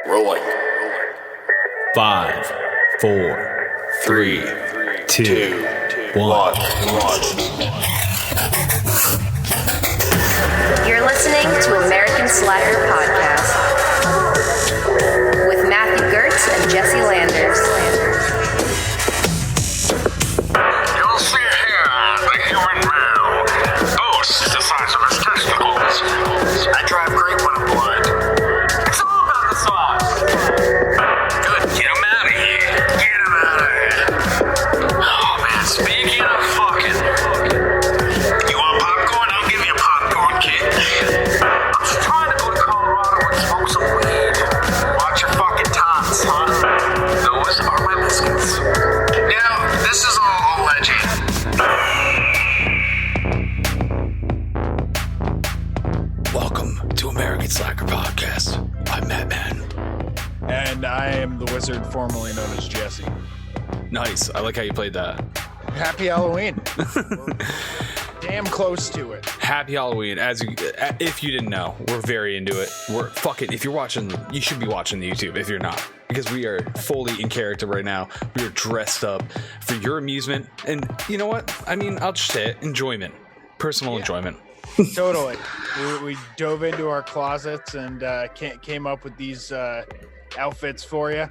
Rolling. 5, 4, 3, 2, 1. You're listening to American Slacker Podcast with Matthew Gertz and Jesse Landers. You'll see here the human male boasts the size of his testicles. I drive great when I'm blood. It's all about the sauce. Good, get him out of here. Get him out of here. Oh man, speaking of fucking, you want popcorn? I'll give you a popcorn kit. I'm just trying to go to Colorado and smoke some weed. Watch your fucking tots, huh? Those are my biscuits. Now, this is all alleged. Welcome to American Slacker Podcast. I'm Baatman. And I am the wizard formerly known as Jesse. Nice. I like how you played that. Happy Halloween. We're damn close to it. Happy Halloween. If you didn't know, we're very into it. We're fucking. If you're watching, you should be watching the YouTube. If you're not, because we are fully in character right now. We are dressed up for your amusement, and you know what? I mean, I'll just say it. Enjoyment, personal enjoyment. Totally. We dove into our closets and came up with these outfits for you.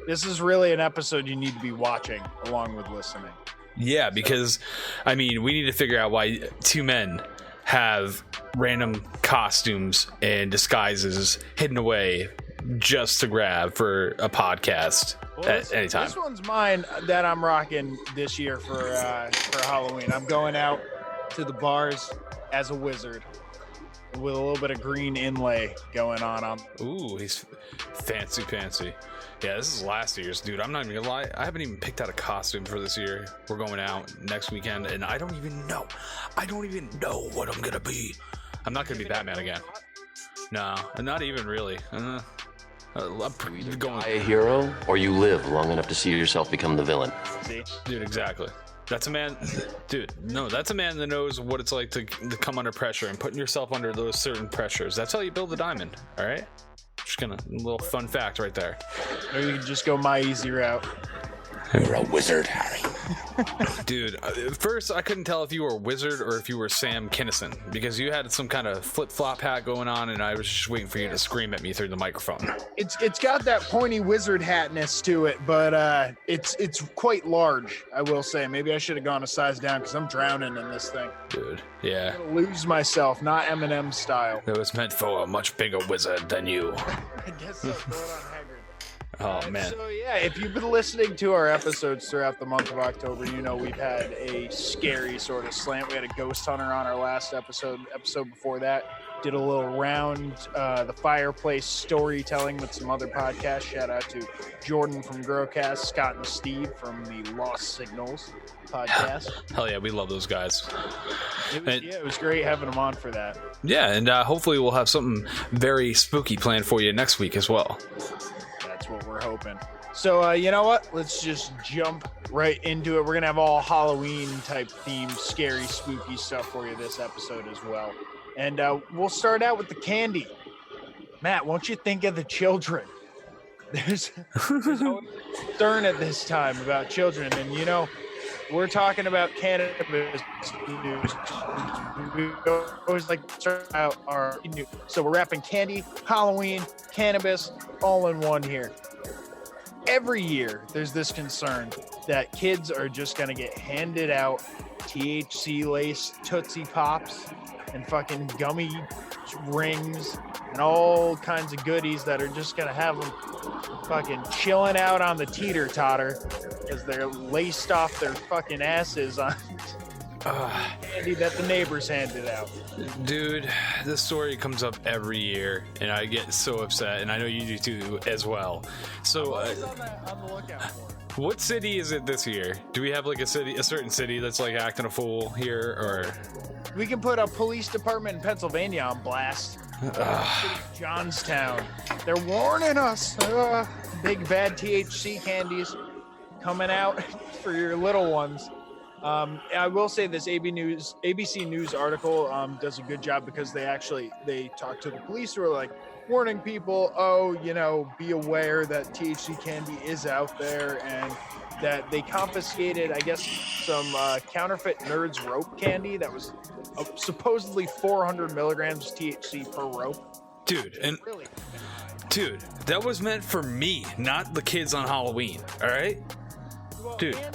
This is really an episode you need to be watching along with listening. Yeah, because I mean, we need to figure out why two men have random costumes and disguises hidden away just to grab for a podcast at any time. This one's mine that I'm rocking this year for Halloween. I'm going out to the bars as a wizard with a little bit of green inlay going on. Ooh, he's fancy. Yeah, this is last year's, dude. I'm not even gonna lie. I haven't even picked out a costume for this year. We're going out next weekend, and I don't even know what I'm gonna be. I'm not gonna be Baatman again. No, not even really. I'm going A hero, or you live long enough to see yourself become the villain. See? Dude, exactly. That's a man, dude. No, that's a man that knows what it's like to come under pressure and putting yourself under those certain pressures. That's how you build a diamond. All right. Just a little fun fact right there. Or you can just go my easy route. You're a wizard, Harry. Dude, at first I couldn't tell if you were a wizard or if you were Sam Kinison because you had some kind of flip-flop hat going on, and I was just waiting for you to scream at me through the microphone. It's got that pointy wizard hatness to it, but it's quite large, I will say. Maybe I should have gone a size down because I'm drowning in this thing. Dude, yeah. I'm gonna lose myself, not Eminem style. It was meant for a much bigger wizard than you. I guess so. Going on Hagrid. Oh, man. So, yeah, if you've been listening to our episodes throughout the month of October, you know we've had a scary sort of slant. We had a ghost hunter on our last episode. Episode before that, did a little round the fireplace storytelling with some other podcasts. Shout out to Jordan from Growcast, Scott and Steve from the Lost Signals podcast. Hell yeah, we love those guys. It was great having them on for that. Yeah, and hopefully we'll have something very spooky planned for you next week as well. That's what we're hoping. So, you know what? Let's just jump right into it. We're going to have all Halloween type themed, scary, spooky stuff for you this episode as well. And we'll start out with the candy. Matt, won't you think of the children? There's always concern at this time about children. And, you know, we're talking about cannabis news. We always like to start out our news. So we're wrapping candy, Halloween, cannabis, all in one here. Every year, there's this concern that kids are just going to get handed out THC-laced Tootsie Pops and fucking gummy rings and all kinds of goodies that are just going to have them fucking chilling out on the teeter-totter because they're laced off their fucking asses on candy that the neighbors handed out. Dude, this story comes up every year, and I get so upset, and I know you do too as well. So, on the lookout for it. What city is it this year? Do we have like a certain city that's like acting a fool here, or? We can put a police department in Pennsylvania on blast. Johnstown. They're warning us. Big bad THC candies coming out for your little ones. I will say this ABC News article does a good job because they talk to the police who are like, warning people, oh, you know, be aware that THC candy is out there, and that they confiscated, I guess, some counterfeit Nerds rope candy that was supposedly 400 milligrams THC per rope. Dude, and Really? dude, that was meant for me, not the kids on Halloween. All right, Well, dude. and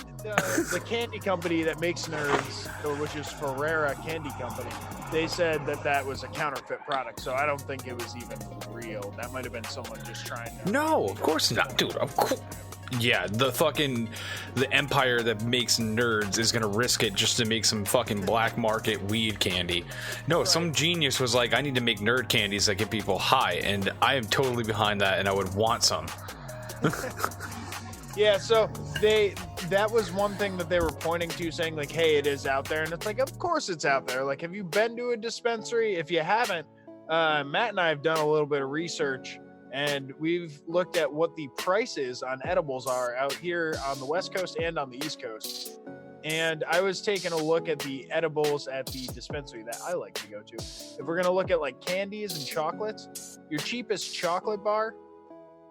the candy company that makes Nerds, which is Ferrera Candy Company, they said that that was a counterfeit product, so I don't think it was even real. That might have been someone just trying to... No, of course not, dude. Of course. Yeah, the empire that makes Nerds is gonna risk it just to make some fucking black market weed candy. No, some genius was like, I need to make nerd candies that get people high, and I am totally behind that, and I would want some. Yeah, so that was one thing that they were pointing to, saying like, hey, it is out there. And it's like, of course it's out there. Like, have you been to a dispensary? If you haven't, Matt and I have done a little bit of research, and we've looked at what the prices on edibles are out here on the West Coast and on the East Coast. And I was taking a look at the edibles at the dispensary that I like to go to. If we're going to look at like candies and chocolates, your cheapest chocolate bar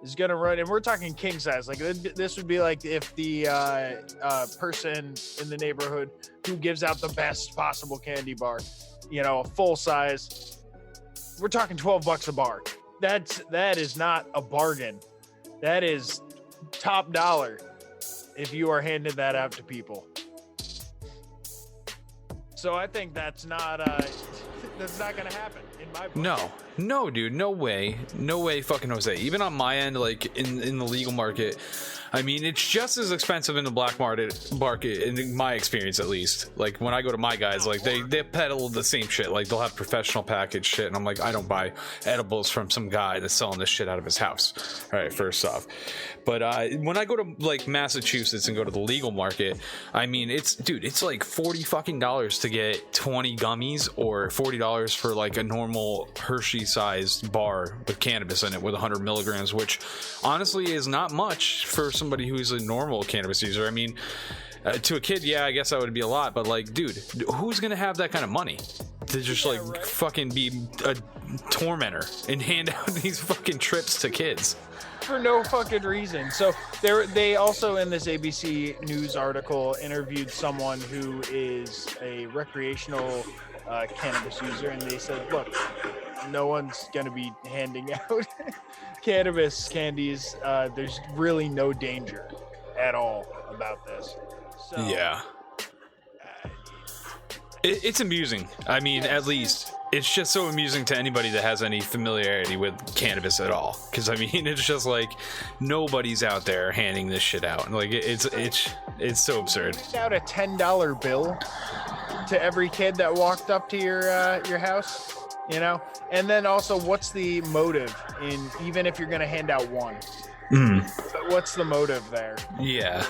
is gonna run, and we're talking king size. Like, this would be like if the person in the neighborhood who gives out the best possible candy bar, you know, a full size, we're talking $12 a bar. That is not a bargain. That is top dollar if you are handing that out to people. So I think that's not gonna happen in my book. No, dude, no way, fucking Jose. Even on my end, like in the legal market, I mean, it's just as expensive in the black market, in my experience at least. Like when I go to my guys, like they peddle the same shit. Like they'll have professional package shit, and I'm like, I don't buy edibles from some guy that's selling this shit out of his house. All right, first off. But when I go to like Massachusetts and go to the legal market, I mean, it's like $40 to get 20 gummies, or $40 for like a normal Hershey-sized bar with cannabis in it with 100 milligrams, which honestly is not much for somebody who's a normal cannabis user. I mean, to a kid, yeah, I guess that would be a lot, but like, dude, who's gonna have that kind of money to just fucking be a tormentor and hand out these fucking trips to kids? For no fucking reason. So they also, in this ABC News article, interviewed someone who is a recreational cannabis user, and they said, look, no one's going to be handing out cannabis candies. There's really no danger at all about this. So, yeah. It's amusing. I mean, at least it's just so amusing to anybody that has any familiarity with cannabis at all. Because I mean, it's just like nobody's out there handing this shit out. Like it's so absurd. Out a $10 bill to every kid that walked up to your house, you know. And then also, what's the motive in, even if you're going to hand out one? But what's the motive there? Yeah.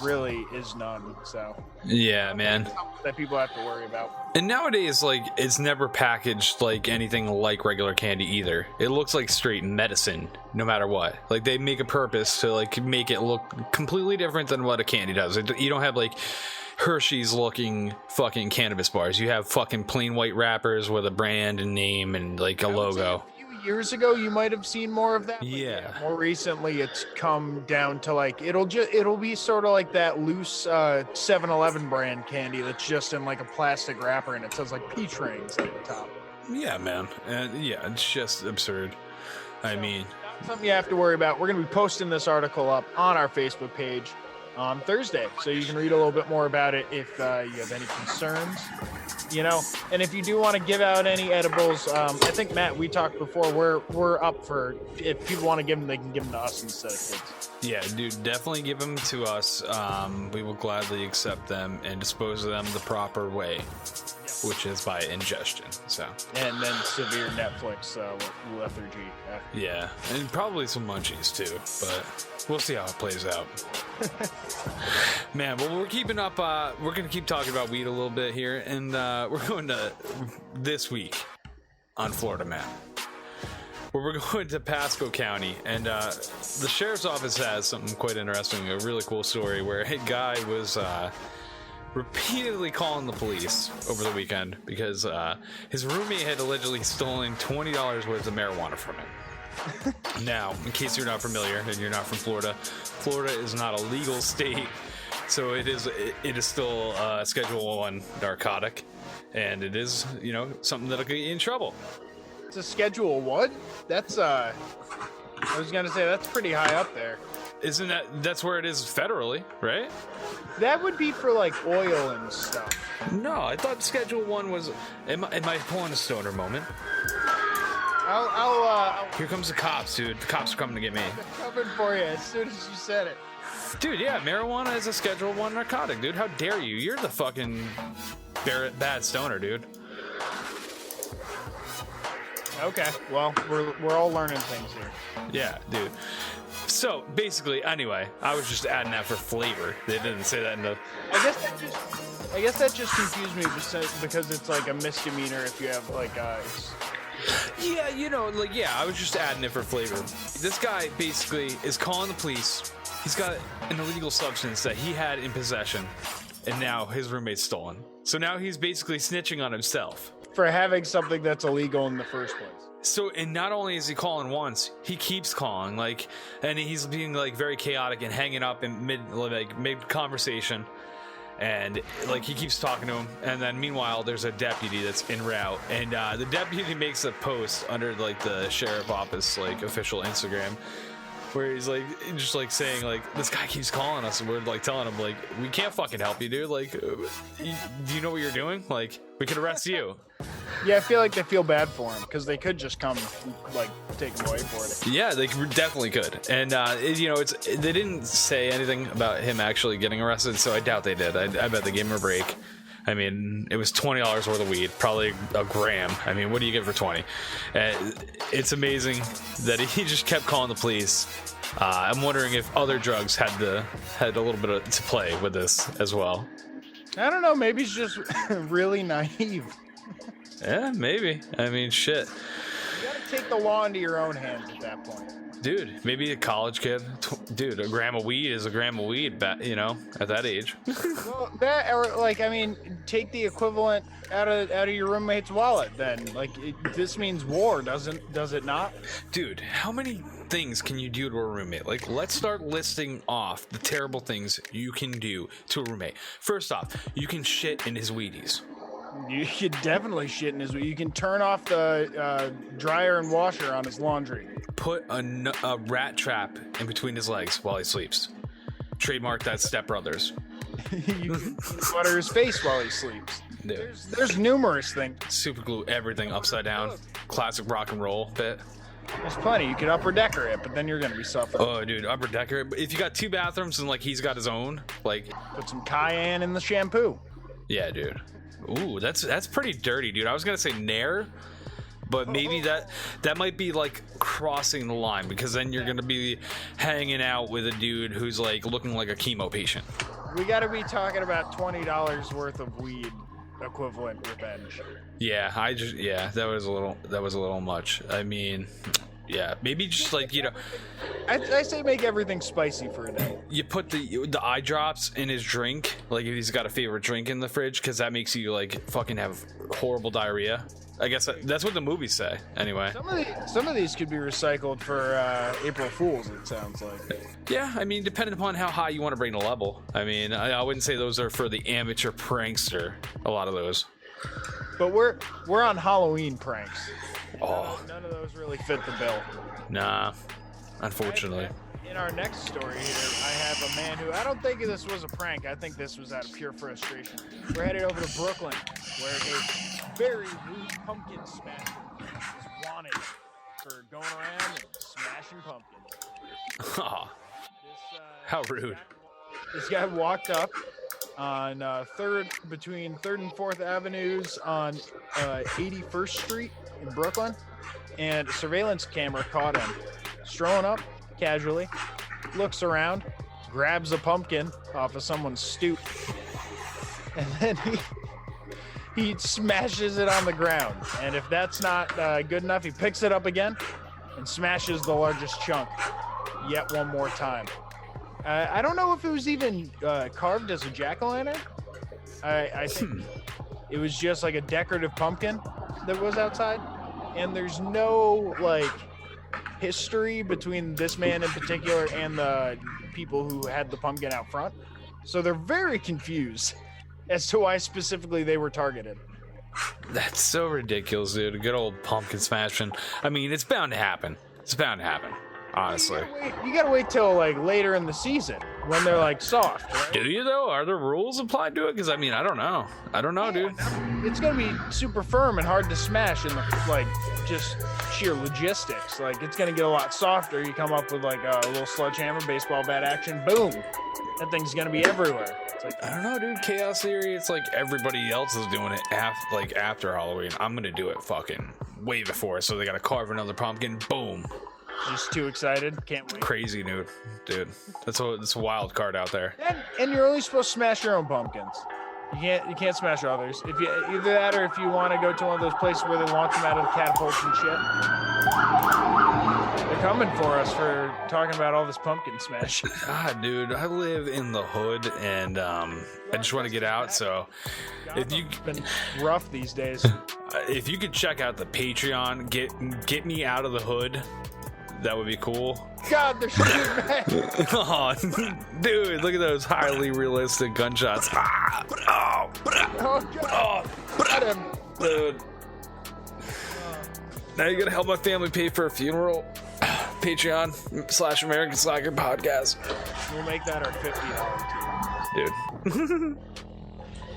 Really is none. So yeah, man, that people have to worry about. And nowadays, like, it's never packaged like anything like regular candy either. It looks like straight medicine no matter what. Like, they make a purpose to like make it look completely different than what a candy does. You don't have like Hershey's looking fucking cannabis bars. You have fucking plain white wrappers with a brand and name and like a logo. Years ago you might have seen more of that, but yeah, more recently it's come down to like it'll be sort of like that loose 7-Eleven brand candy that's just in like a plastic wrapper, and it says like peach rings at the top. Yeah, man. And yeah, it's just absurd. I mean, not something you have to worry about. We're going to be posting this article up on our Facebook page on Thursday, so you can read a little bit more about it if you have any concerns, you know. And if you do want to give out any edibles, I think, Matt, we talked before, we're up for, if people want to give them, they can give them to us instead of kids. Yeah, dude, definitely give them to us. We will gladly accept them and dispose of them the proper way, which is by ingestion. So, and then severe Netflix lethargy. Yeah, and probably some munchies too, but we'll see how it plays out. Man, well, we're keeping up. We're gonna keep talking about weed a little bit here, and we're going to this week on Florida Man, where we're going to Pasco County, and the sheriff's office has something quite interesting, a really cool story where a guy was repeatedly calling the police over the weekend because his roommate had allegedly stolen $20 worth of marijuana from him. Now, in case you're not familiar and you're not from Florida, Florida is not a legal state, so it is still a Schedule 1 narcotic, and it is, something that'll get you in trouble. It's a Schedule 1? That's, I was going to say, that's pretty high up there. Isn't that's where it is federally, right? That would be for, like, oil and stuff. No, I thought Schedule 1 was... Am I pulling a stoner moment? I'll Here comes the cops, dude. The cops are coming to get me. coming for you as soon as you said it. Dude, yeah, marijuana is a Schedule 1 narcotic, dude. How dare you? You're the fucking bad stoner, dude. Okay, well, we're all learning things here. Yeah, dude. So, basically, anyway, I was just adding that for flavor. They didn't say that in the... I guess that just confused me because it's like a misdemeanor if you have like Yeah, I was just adding it for flavor. This guy basically is calling the police. He's got an illegal substance that he had in possession, and now his roommate's stolen. So now he's basically snitching on himself. for having something that's illegal in the first place. So, and not only is he calling once, he keeps calling, like, and he's being like very chaotic and hanging up in mid conversation, and like he keeps talking to him. And then meanwhile, there's a deputy that's en route, and the deputy makes a post under like the sheriff office like official Instagram, where he's like just like saying like, this guy keeps calling us, and we're like telling him like, we can't fucking help you, dude. Like, do you know what you're doing? Like, we could arrest you. Yeah, I feel like they feel bad for him because they could just come, like, take him away for it. Yeah, they definitely could. And, they didn't say anything about him actually getting arrested, so I doubt they did. I bet they gave him a break. I mean, it was $20 worth of weed, probably a gram. I mean, what do you get for 20? It's amazing that he just kept calling the police. I'm wondering if other drugs had a little bit to play with this as well. I don't know, maybe he's just really naive. Yeah, maybe. I mean, shit. You gotta take the law into your own hands at that point. Dude, maybe a college kid. Dude, a gram of weed is a gram of weed, at that age. Well, that, or, like, I mean, take the equivalent out of your roommate's wallet, then. Like, this means war, does it not? Dude, how many things can you do to a roommate? Like, let's start listing off the terrible things you can do to a roommate. First off, you can shit in his Wheaties. You could definitely shit in his... You can turn off the dryer and washer on his laundry. Put a rat trap in between his legs while he sleeps. Trademark that, Step Brothers. You can water his face while he sleeps. Dude. There's numerous things. Super glue everything upside down. Classic rock and roll bit. There's plenty. You could upper decker it, but then you're gonna be suffering. Oh, dude, upper decker. But if you got 2 bathrooms and like he's got his own, like, Put some cayenne in the shampoo. yeah, dude. Ooh, that's pretty dirty, dude. I was gonna say nair, but maybe that might be like crossing the line, because then you're gonna be hanging out with a dude who's like looking like a chemo patient. We gotta be talking about $20 worth of weed equivalent revenge. Yeah, that was a little much. I mean, yeah, maybe just like, I say make everything spicy for a day. you put the eye drops in his drink, like if he's got a favorite drink in the fridge, because that makes you like fucking have horrible diarrhea. I guess that's what the movies say. Anyway, Some of these could be recycled for April Fools. It sounds like. yeah, I mean, depending upon how high you want to bring the level. I mean, I wouldn't say those are for the amateur prankster. A lot of those. But we're on Halloween pranks. Oh, None of those really fit the bill. nah, unfortunately. In our next story here, I have a man who, I don't think this was a prank. I think this was out of pure frustration. We're headed over to Brooklyn, where a very rude pumpkin smasher is wanted for going around and smashing pumpkins. Oh, how rude. This guy walked up on between 3rd and 4th Avenues on 81st Street in Brooklyn, and a surveillance camera caught him strolling up casually, looks around, grabs a pumpkin off of someone's stoop, and then he smashes it on the ground. And if that's not good enough, he picks it up again and smashes the largest chunk yet one more time. I don't know if it was even carved as a jack-o'-lantern. I think it was just like a decorative pumpkin that was outside, and there's no like history between this man in particular and the people who had the pumpkin out front. So they're very confused as to why specifically they were targeted. That's so ridiculous, dude. A good old pumpkin smashing. I mean, it's bound to happen. It's bound to happen, honestly. You gotta wait till like later in the season when they're like soft, right? Do you though? Are there rules applied to it? Because I mean, I don't know. I don't know, dude. It's gonna be super firm and hard to smash in the like just sheer logistics. Like it's gonna get a lot softer. You come up with like a little sledgehammer, baseball bat action, boom. That thing's gonna be everywhere. It's like, I don't know, dude. Chaos Theory. It's like everybody else is doing it after Halloween. I'm gonna do it fucking way before. So they gotta carve another pumpkin. Boom. just too excited. Can't wait. Crazy, dude. That's a wild card out there. And you're only supposed to smash your own pumpkins. You can't smash others. If you either that or if you want to go to one of those places where they launch them out of the catapults and shit. They're coming for us for talking about all this pumpkin smash. Ah, dude, I live in the hood and I just want to get out. So if you It's been rough these days. if you could check out the Patreon, get me out of the hood. That would be cool. God, they're shooting back. Oh, dude, look at those highly realistic gunshots. Ah, Oh, God. Got him. dude. Now you're gonna help my family pay for a funeral. Patreon/American Slacker Podcast. We'll make that our $50 tier. Dude.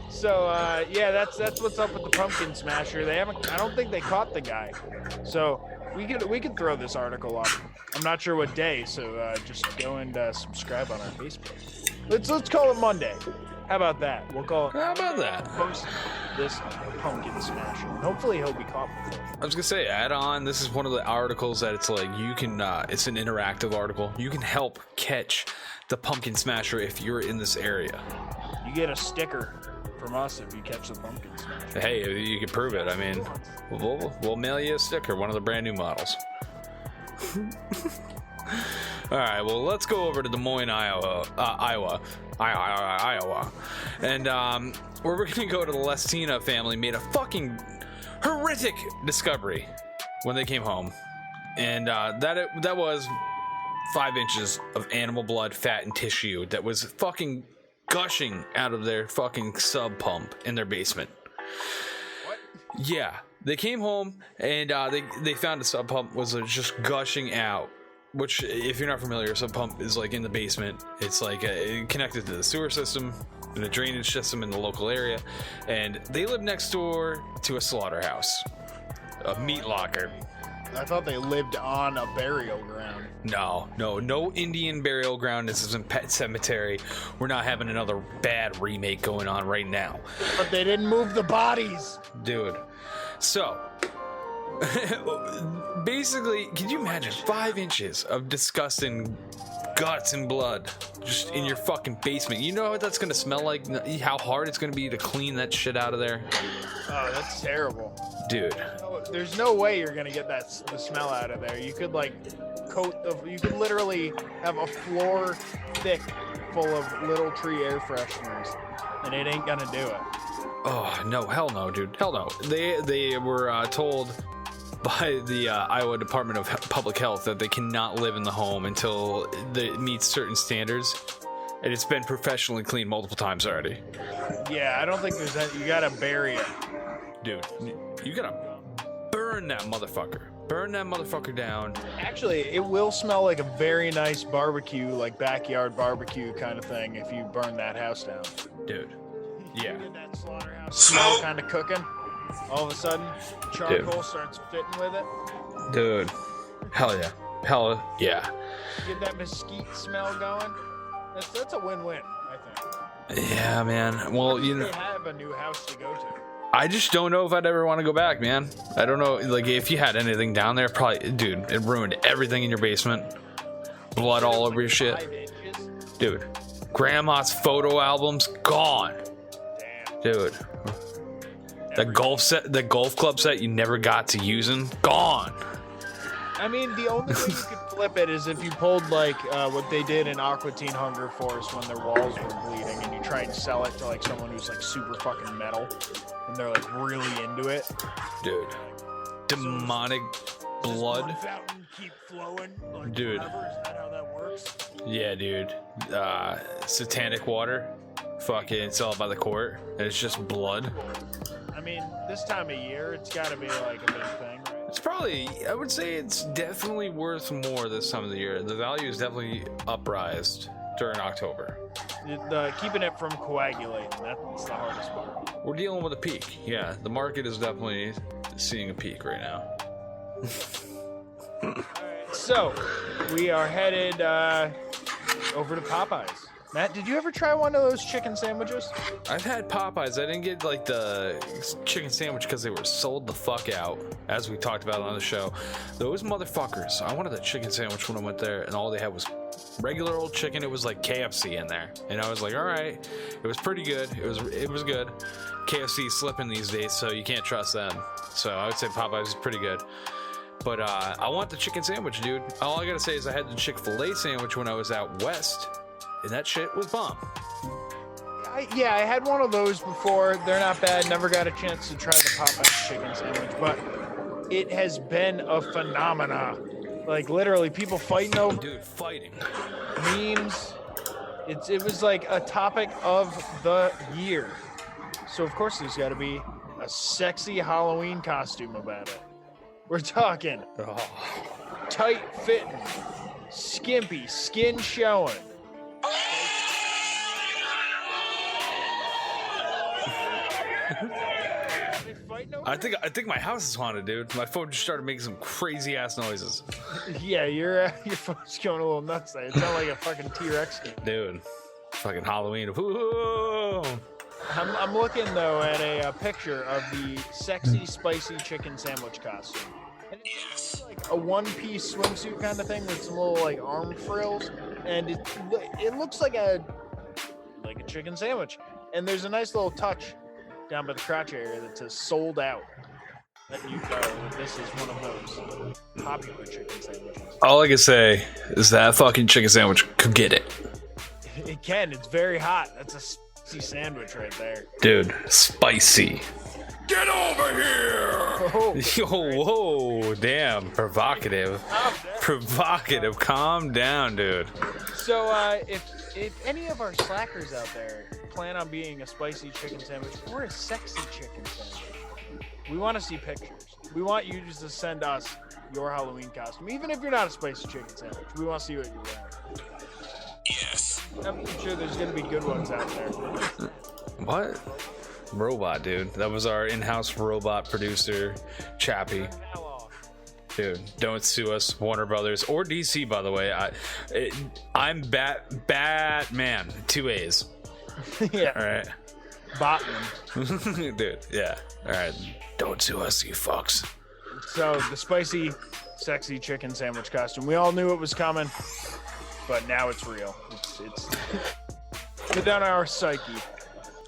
So yeah, that's what's up with the pumpkin smasher. They haven't. I don't think they caught the guy. So we could throw this article up. I'm not sure what day. So just go and subscribe on our Facebook. Let's call it Monday. How about that? We'll call it. How about that? Post this pumpkin smasher. Hopefully he'll be caught before. I was gonna say, add on. This is one of the articles that it's like you can. It's an interactive article. You can help catch the pumpkin smasher if you're in this area. You get a sticker from us if you catch the pumpkin smasher. Hey, you can prove it. I mean, we'll mail you a sticker, one of the brand new models. All right, well, let's go over to Des Moines, Iowa, and where we're gonna go to the Lestina family made a fucking horrific discovery when they came home, and that was 5 inches of animal blood, fat, and tissue that was fucking gushing out of their fucking sub pump in their basement. What? Yeah, they came home and they found a sub pump was just gushing out. Which, if you're not familiar, a sub pump is like in the basement. It's like connected to the sewer system and the drainage system in the local area. And they live next door to a slaughterhouse, a meat locker. I thought they lived on a burial ground. No Indian burial ground. This isn't Pet Cemetery. We're not having another bad remake going on right now. But they didn't move the bodies. Dude. So, basically, can you imagine 5 inches of disgusting guts and blood just in your fucking basement? You know what that's going to smell like? How hard it's going to be to clean that shit out of there? Oh, that's terrible. Dude. There's no way you're gonna get the smell out of there. You could you could literally have a floor thick full of little tree air fresheners, and it ain't gonna do it. Oh no, hell no, dude, hell no. They were told by the Iowa Department of Public Health that they cannot live in the home until it meets certain standards, and it's been professionally cleaned multiple times already. Yeah, I don't think there's that. You gotta bury it, dude. You gotta burn that motherfucker. Burn that motherfucker down. Actually, it will smell like a very nice barbecue, like backyard barbecue kind of thing if you burn that house down. Dude. Yeah. You get that slaughterhouse smell kind of cooking. All of a sudden, charcoal starts fitting with it. Dude. Hell yeah. Hell yeah. You get that mesquite smell going. That's a win-win, I think. Yeah, man. Well, you know, they have a new house to go to. I just don't know if I'd ever want to go back, man. I don't know. Like, if you had anything down there, probably, dude, it ruined everything in your basement. Blood all over your shit. Dude, grandma's photo albums, gone. Damn. Dude. The golf club set you never got to using, gone. I mean, the only way you could flip it is if you pulled, like, what they did in Aqua Teen Hunger Force when their walls were bleeding, and you try and sell it to, like, someone who's, like, super fucking metal, and they're, like, really into it. Dude. Demonic blood. Does fountain keep flowing, like, Dude. forever? Is that how that works? Yeah, dude. Satanic water. Fucking, it's all by the court. And it's just blood. I mean, this time of year, it's got to be like a big thing, right? It's probably, I would say it's definitely worth more this time of the year. The value is definitely uprised during October. Keeping it from coagulating, that's the hardest part. We're dealing with a peak. Yeah, the market is definitely seeing a peak right now. So, we are headed over to Popeyes. Matt, did you ever try one of those chicken sandwiches? I've had Popeyes. I didn't get like the chicken sandwich because they were sold the fuck out, as we talked about on the show. Those motherfuckers. I wanted a chicken sandwich when I went there, and all they had was regular old chicken. It was like KFC in there, and I was like, all right. It was pretty good. It was good. KFC is slipping these days, so you can't trust them. So I would say Popeyes is pretty good. But I want the chicken sandwich, dude. All I gotta say is I had the Chick-fil-A sandwich when I was out west, and that shit was bomb. I had one of those before. They're not bad. Never got a chance to try the Popeyes chicken sandwich, but it has been a phenomena. Like, literally, people fighting over. Dude, fighting. Memes. It was like a topic of the year. So, of course, there's got to be a sexy Halloween costume about it. We're talking tight fitting, skimpy, skin showing. I think my house is haunted, dude. My phone just started making some crazy ass noises. Yeah, your phone's going a little nuts there. It sounds like a fucking T-Rex game. Dude, fucking Halloween. Woo! I'm looking though at a picture of the sexy spicy chicken sandwich costume. And it's like a one-piece swimsuit kind of thing with some little like arm frills, and it looks like a chicken sandwich. And there's a nice little touch down by the crotch area that says "sold out." Letting you know that this is one of those popular chicken sandwiches. All I can say is that fucking chicken sandwich could get it. It can. It's very hot. That's a spicy sandwich right there. Dude, spicy. Get over here! Oh, Yo, whoa, damn, provocative. Provocative. Calm down, dude. So, if any of our slackers out there plan on being a spicy chicken sandwich or a sexy chicken sandwich, we want to see pictures. We want you just to send us your Halloween costume, even if you're not a spicy chicken sandwich. We want to see what you're wearing. Yes. I'm sure there's going to be good ones out there. What? Robot, dude. That was our in-house robot producer, Chappie. Dude, don't sue us, Warner Brothers or DC. By the way, I'm Baatman, 2 A's. Yeah. All right. Baatman. Dude, yeah. All right. Don't sue us, you fucks. So the spicy, sexy chicken sandwich costume. We all knew it was coming, but now it's real. It's within our psyche.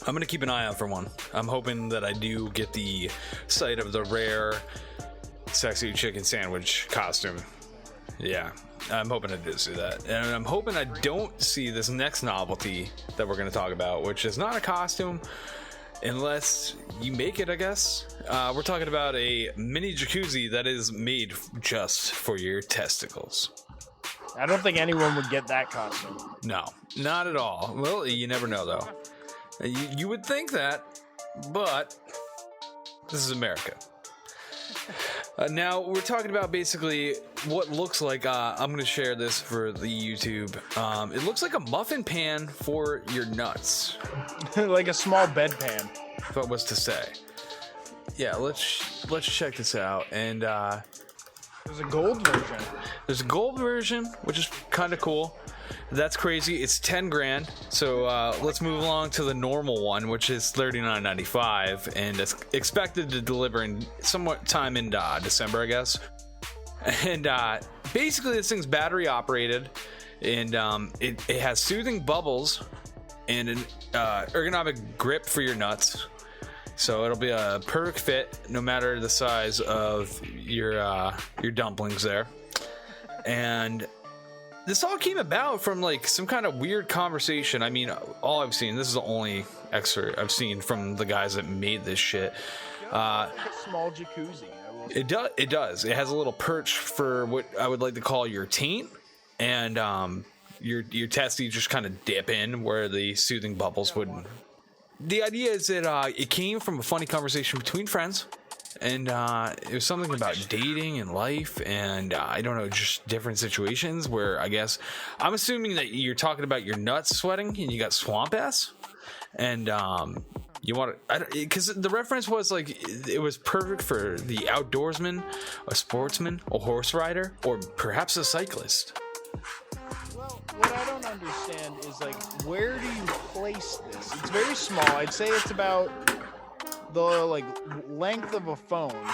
I'm gonna keep an eye out for one. I'm hoping that I do get the sight of the rare sexy chicken sandwich costume. Yeah, I'm hoping I do see that. And I'm hoping I don't see this next novelty that we're gonna talk about, which is not a costume unless you make it, I guess. We're talking about a mini jacuzzi that is made just for your testicles. I don't think anyone would get that costume. No, not at all. Well, you never know though. You would think that, but this is America. Now, we're talking about basically what looks like, I'm going to share this for the YouTube. It looks like a muffin pan for your nuts. Like a small bedpan. If I was to say. Yeah, let's check this out. And There's a gold version. there's a gold version, which is kind of cool. That's crazy. It's 10 grand. So let's move along to the normal one, which is $39.95, and it's expected to deliver in somewhat time in December, I guess. And basically, this thing's battery operated, and it has soothing bubbles and an ergonomic grip for your nuts. So it'll be a perfect fit, no matter the size of your dumplings there. And this all came about from like some kind of weird conversation. I mean, all I've seen, this is the only excerpt I've seen from the guys that made this shit. Like a small jacuzzi, I will It does. It does. It has a little perch for what I would like to call your taint, and your testes just kind of dip in where the soothing bubbles would. The idea is that it came from a funny conversation between friends, and it was something about dating and life, and I don't know, just different situations where I guess I'm assuming that you're talking about your nuts sweating and you got swamp ass, and you want to, because the reference was like it was perfect for the outdoorsman, a sportsman, a horse rider, or perhaps a cyclist. Well, what I don't understand is like, where do you place this? It's very small. I'd say it's about the like length of a phone,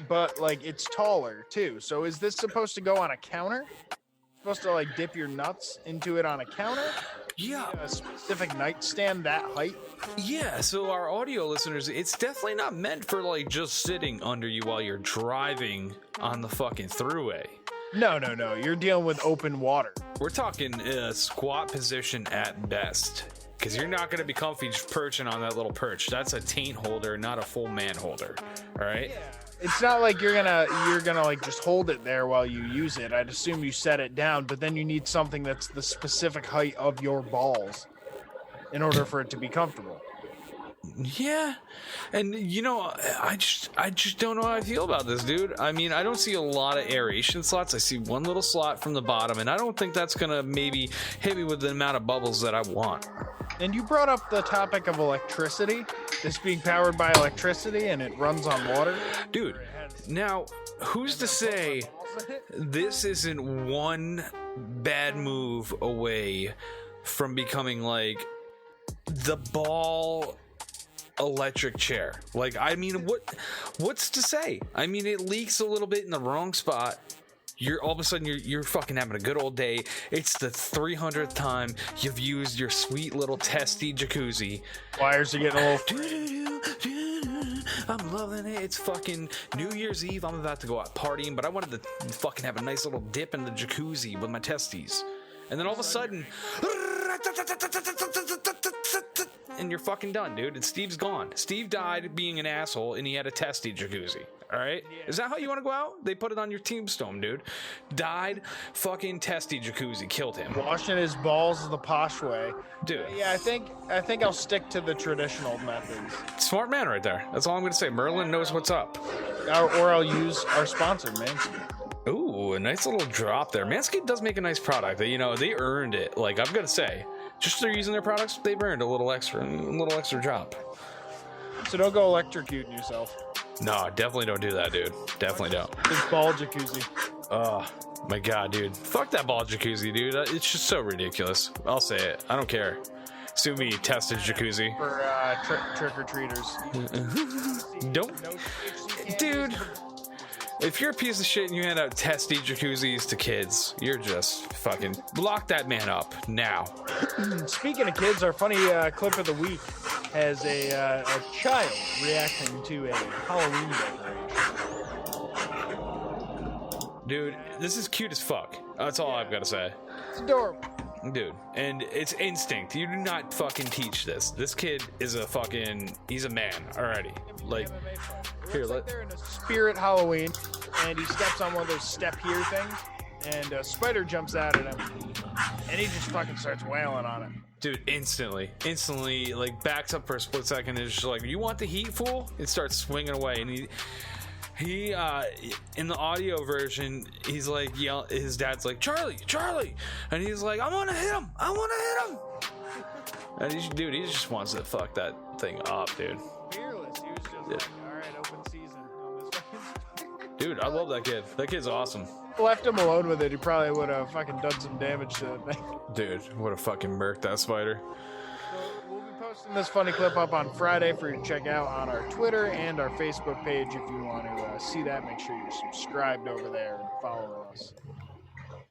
but like it's taller too. So is this supposed to go on a counter? Supposed to like dip your nuts into it on a counter? Yeah, a specific nightstand that height? Yeah, so our audio listeners, it's definitely not meant for like just sitting under you while you're driving on the fucking throughway. No. You're dealing with open water. We're talking squat position at best. Because you're not going to be comfy just perching on that little perch. That's a taint holder, not a full man holder. All right? Yeah. It's not like you're gonna like just hold it there while you use it. I'd assume you set it down, but then you need something that's the specific height of your balls in order for it to be comfortable. Yeah, and you know, I just don't know how I feel about this, dude. I mean, I don't see a lot of aeration slots. I see one little slot from the bottom, and I don't think that's gonna maybe hit me with the amount of bubbles that I want. And you brought up the topic of electricity, this being powered by electricity, and it runs on water. Dude, now, who's to say this isn't one bad move away from becoming like the ball electric chair? Like, I mean, what's to say? I mean, it leaks a little bit in the wrong spot. You're all of a sudden you're fucking having a good old day. It's the 300th time you've used your sweet little testy jacuzzi. Wires are getting a little. I'm loving it. It's fucking New Year's Eve. I'm about to go out partying, but I wanted to fucking have a nice little dip in the jacuzzi with my testes. And then all of a sudden, and you're fucking done, dude. And Steve's gone. Steve died being an asshole, and he had a testy jacuzzi. All right? Yeah. Is that how you want to go out? They put it on your tombstone, dude. Died, fucking testy jacuzzi, killed him. Washing his balls the posh way, dude. Yeah, I think I'll stick to the traditional methods. Smart man, right there. That's all I'm gonna say. Murlin knows what's up. Or I'll use our sponsor, Manscaped. Ooh, a nice little drop there. Manscaped does make a nice product. You know, they earned it. Like, I've got to say, just through using their products, they've earned a little extra drop. So don't go electrocuting yourself. No, definitely don't do that, dude. Definitely don't. This ball jacuzzi. Oh, my God, dude. Fuck that ball jacuzzi, dude. It's just so ridiculous. I'll say it. I don't care. Sue me, tested jacuzzi. For trick-or-treaters. Don't. Dude. If you're a piece of shit and you hand out testy jacuzzis to kids, you're just fucking lock that man up now. Speaking of kids, our funny clip of the week has a child reacting to a Halloween decoration. Dude, this is cute as fuck. That's all I've got to say. It's adorable. Dude, and it's instinct. You do not fucking teach this. This kid is he's a man already. Like, here, they're in a spirit Halloween, and he steps on one of those step here things, and a spider jumps out at him, and he just fucking starts wailing on it. Dude, instantly, like, backs up for a split second, and is just like, "You want the heat, fool?" It starts swinging away, and he in the audio version, he's like, his dad's like, Charlie, and he's like, I want to hit him. And he just wants to fuck that thing up, dude. Fearless. He was just like, all right, open season on this one. Dude, I love that kid. That kid's awesome. Left him alone with it, he probably would have fucking done some damage to that thing. Dude, would have fucking murked that spider. So we'll be posting this funny clip up on Friday for you to check out on our Twitter and our Facebook page. If you want to see that, make sure you're subscribed over there and following us.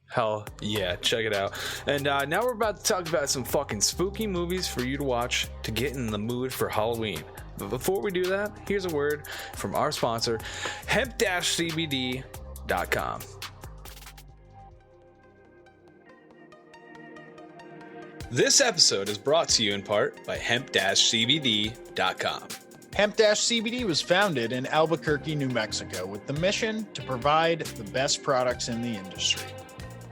Hell yeah, check it out. And now we're about to talk about some fucking spooky movies for you to watch to get in the mood for Halloween. But before we do that, here's a word from our sponsor, hemp-cbd.com. This episode is brought to you in part by hemp-cbd.com. Hemp-CBD was founded in Albuquerque, New Mexico, with the mission to provide the best products in the industry.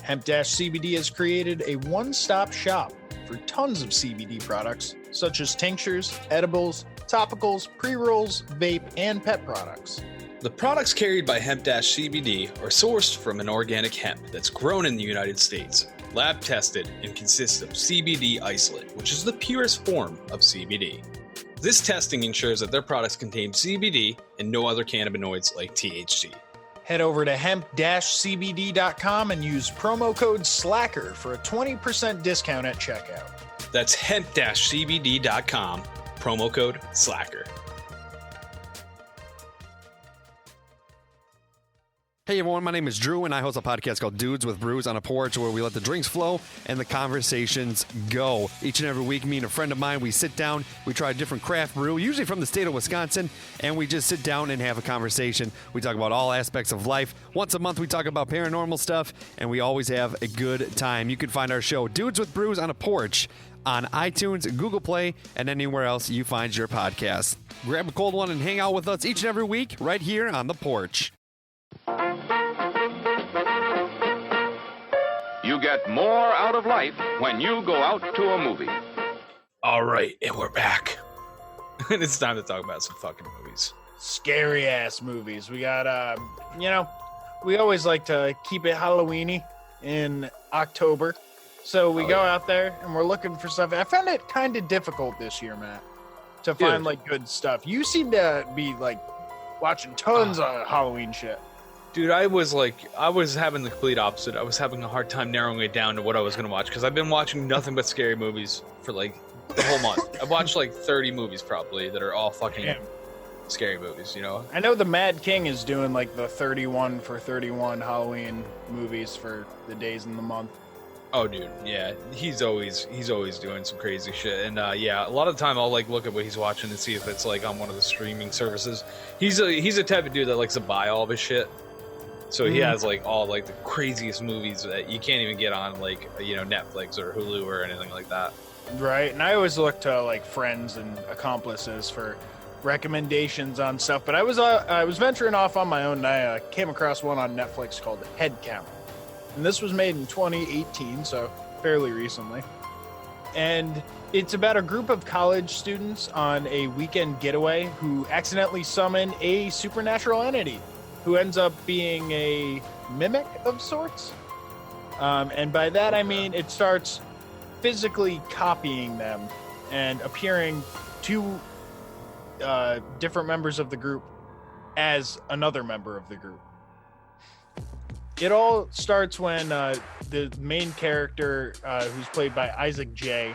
Hemp-CBD has created a one-stop shop for tons of CBD products, such as tinctures, edibles, topicals, pre-rolls, vape, and pet products. The products carried by Hemp-CBD are sourced from an organic hemp that's grown in the United States, lab tested, and consists of CBD isolate, which is the purest form of CBD. This testing ensures that their products contain CBD and no other cannabinoids like THC. Head over to hemp-cbd.com and use promo code SLACKER for a 20% discount at checkout. That's hemp-cbd.com, promo code SLACKER. Hey everyone, my name is Drew and I host a podcast called Dudes with Brews on a Porch where we let the drinks flow and the conversations go. Each and every week, me and a friend of mine, we sit down, we try a different craft brew, usually from the state of Wisconsin, and we just sit down and have a conversation. We talk about all aspects of life. Once a month, we talk about paranormal stuff, and we always have a good time. You can find our show, Dudes with Brews on a Porch, on iTunes, Google Play, and anywhere else you find your podcast. Grab a cold one and hang out with us each and every week right here on the porch. You get more out of life when you go out to a movie. All right, and we're back. And it's time to talk about some fucking movies. Scary ass movies. We got, we always like to keep it Halloweeny in October. So we go out there and we're looking for stuff. I found it kind of difficult this year, Matt, to find like good stuff. You seem to be like watching tons of Halloween shit. Dude, I was having the complete opposite. I was having a hard time narrowing it down to what I was going to watch because I've been watching nothing but scary movies for like the whole month. I've watched like 30 movies probably that are all fucking scary movies, you know? I know the Mad King is doing like the 31 for 31 Halloween movies for the days in the month. Oh, dude, yeah, he's always doing some crazy shit, and yeah, a lot of the time I'll like look at what he's watching and see if it's like on one of the streaming services. He's a type of dude that likes to buy all of his shit. So he has like all like the craziest movies that you can't even get on like, Netflix or Hulu or anything like that. Right. And I always look to like friends and accomplices for recommendations on stuff. But I was venturing off on my own and I came across one on Netflix called Head Count. And this was made in 2018, so fairly recently. And it's about a group of college students on a weekend getaway who accidentally summon a supernatural entity who ends up being a mimic of sorts. And by that, I mean it starts physically copying them and appearing to different members of the group as another member of the group. It all starts when the main character, who's played by Isaac J.,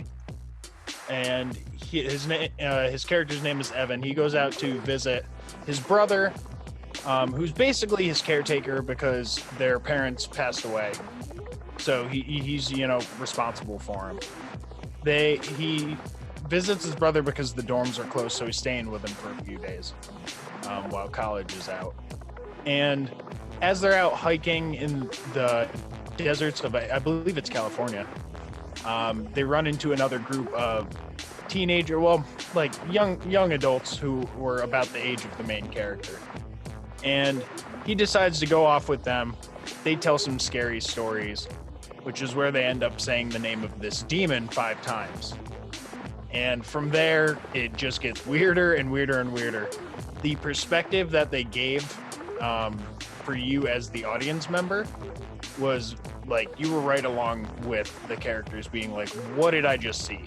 and his character's name is Evan. He goes out to visit his brother, who's basically his caretaker because their parents passed away. So he's responsible for him. He visits his brother because the dorms are closed, so he's staying with him for a few days while college is out. And as they're out hiking in the deserts of, I believe it's California, they run into another group of young adults who were about the age of the main character. And he decides to go off with them. They tell some scary stories, which is where they end up saying the name of this demon 5 times. And from there, it just gets weirder and weirder and weirder. The perspective that they gave for you as the audience member was like, you were right along with the characters being like, what did I just see?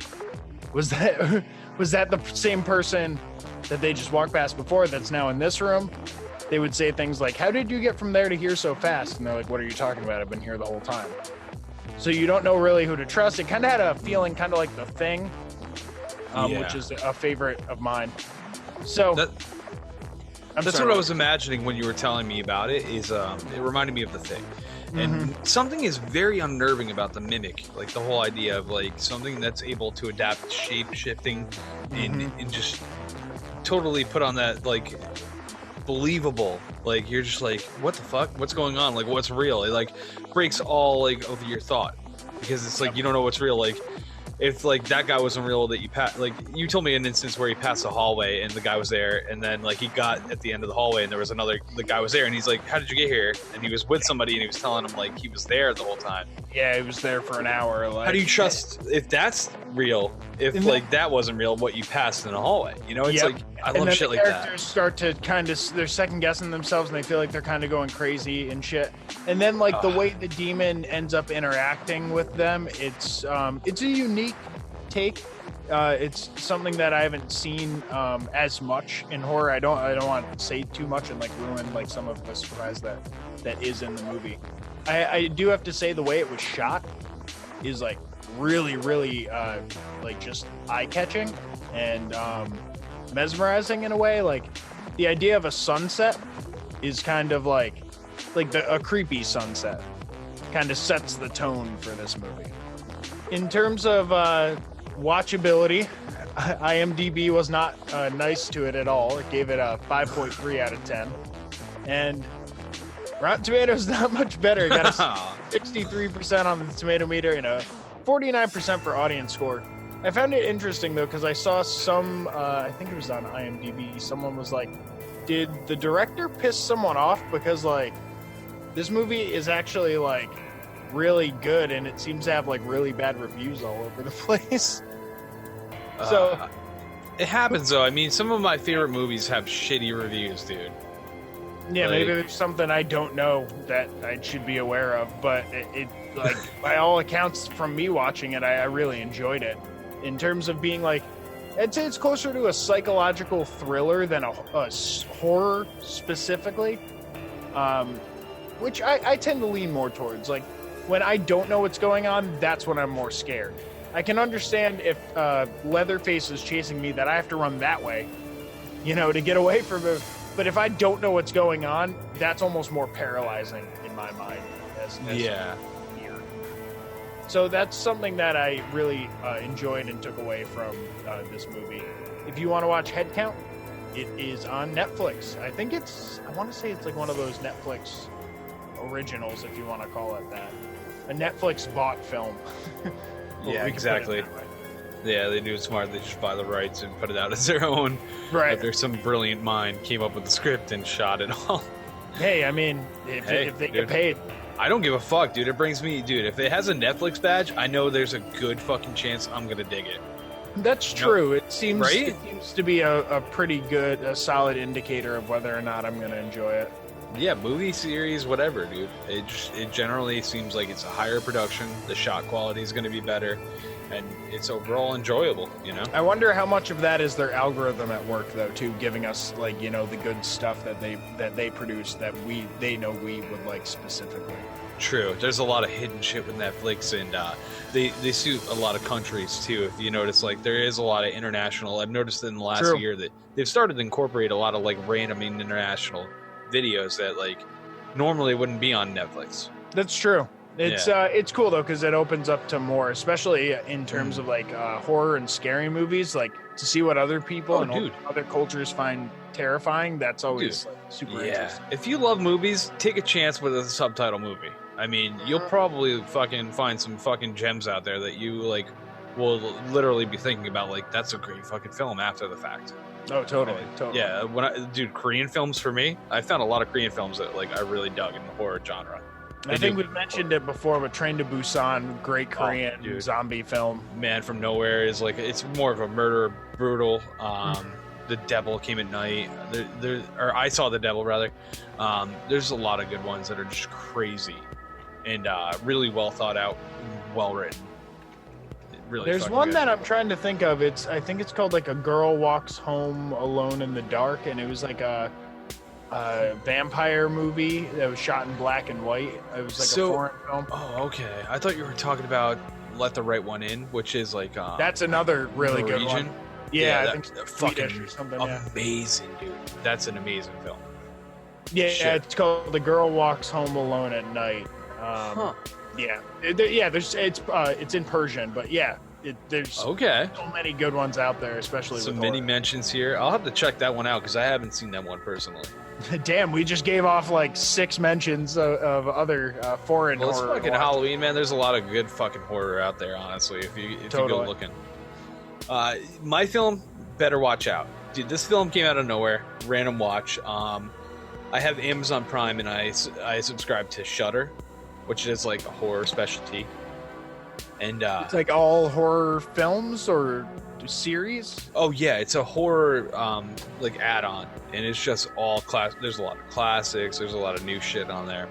Was that the same person that they just walked past before that's now in this room? They would say things like, how did you get from there to here so fast? And they're like, what are you talking about? I've been here the whole time. So you don't know really who to trust. It kind of had a feeling kind of like The Thing, which is a favorite of mine. So that's what I was imagining when you were telling me about it. Is it reminded me of The Thing. And something is very unnerving about the mimic, like the whole idea of like something that's able to adapt shape shifting and just totally put on that like believable, like you're just like, what the fuck, what's going on, like what's real. It like breaks all like of your thought because it's like you don't know what's real. Like if like that guy wasn't real, that you like you told me an instance where he passed the hallway and the guy was there, and then like he got at the end of the hallway and there was the guy was there, and he's like, how did you get here? And he was with somebody and he was telling him like he was there the whole time. Yeah, he was there for an hour. Like, how do you trust if that's real? If like that wasn't real, what you passed in the hallway? You know, it's like I love shit like that. Characters start to kind of they're second guessing themselves and they feel like they're kind of going crazy and shit. And then like the way the demon ends up interacting with them, it's a unique take. It's something that I haven't seen as much in horror. I don't want to say too much and like ruin like some of the surprise that is in the movie. I do have to say the way it was shot is like really like just eye-catching and mesmerizing in a way. Like the idea of a sunset is kind of like a creepy sunset kind of sets the tone for this movie. In terms of watchability, IMDb was not nice to it at all. It gave it a 5.3 out of 10. And Rotten Tomatoes not much better. It got a 63% on the tomato meter and a 49% for audience score. I found it interesting though, because I saw some, I think it was on IMDb, someone was like, did the director piss someone off? Because like, this movie is actually like really good and it seems to have like really bad reviews all over the place. So it happens though. I mean, some of my favorite movies have shitty reviews, dude. Yeah, like, maybe there's something I don't know that I should be aware of, but it like by all accounts from me watching it, I really enjoyed it. In terms of being like, I'd say it's closer to a psychological thriller than a horror specifically, which I tend to lean more towards. Like when I don't know what's going on, that's when I'm more scared. I can understand if Leatherface is chasing me that I have to run that way, you know, to get away from him. But if I don't know what's going on, that's almost more paralyzing in my mind. As fear. So that's something that I really enjoyed and took away from this movie. If you want to watch Headcount, it is on Netflix. I want to say it's like one of those Netflix originals, if you want to call it that. A Netflix bought film. Yeah, exactly. Yeah, they do it smart. They just buy the rights and put it out as their own. Right. If there's some brilliant mind came up with the script and shot it all. Hey, I mean, if they get paid. I don't give a fuck, dude. It brings me, dude, if it has a Netflix badge, I know there's a good fucking chance I'm going to dig it. That's true. It seems right? It seems to be a pretty good, a solid indicator of whether or not I'm going to enjoy it. Yeah, movie, series, whatever, dude. It generally seems like it's a higher production. The shot quality is going to be better, and it's overall enjoyable, you know? I wonder how much of that is their algorithm at work, though, too, giving us, like, you know, the good stuff that they produce that they know we would like specifically. True. There's a lot of hidden shit with Netflix, and they suit a lot of countries, too. If you notice, like, there is a lot of international. I've noticed in the last year that they've started to incorporate a lot of, like, random international videos that like normally wouldn't be on Netflix. That's true. It's cool though because it opens up to more, especially in terms of like horror and scary movies. Like to see what other people and other cultures find terrifying. That's always like, super interesting. If you love movies, take a chance with a subtitle movie. I mean, you'll probably fucking find some fucking gems out there that you like will literally be thinking about. Like that's a great fucking film after the fact. Oh, totally. Yeah, dude, Korean films for me, I found a lot of Korean films that like I really dug in the horror genre. I think we've mentioned it before, but Train to Busan, great Korean zombie film. Man from Nowhere is like, it's more of a murder, brutal. The Devil Came at Night, or I Saw the Devil rather. There's a lot of good ones that are just crazy and really well thought out, well written. Really There's one good. that I'm trying to think of. I think it's called like A Girl Walks Home Alone in the Dark, and it was like a vampire movie that was shot in black and white. It was like a foreign film. Oh, okay. I thought you were talking about Let the Right One In, which is like that's another really good one. Yeah, I think fucking or something, amazing, dude. That's an amazing film. Yeah, it's called The Girl Walks Home Alone at Night. Yeah, it's in Persian, but yeah, There's Okay. so many good ones out there, especially Some with mini horror. mentions here. I'll have to check that one out because I haven't seen that one personally. Damn, we just gave off like 6 mentions of other foreign Well, it's horror. fucking Halloween, man. There's a lot of good fucking horror out there, honestly, if you go Totally. looking. My film, better watch out. Dude, this film came out of nowhere. Random watch. I have Amazon Prime and I subscribe to Shudder, which is like a horror specialty. And It's like all horror films or series. oh yeah, it's a horror like add-on, and it's just all class. There's a lot of classics. There's a lot of new shit on there.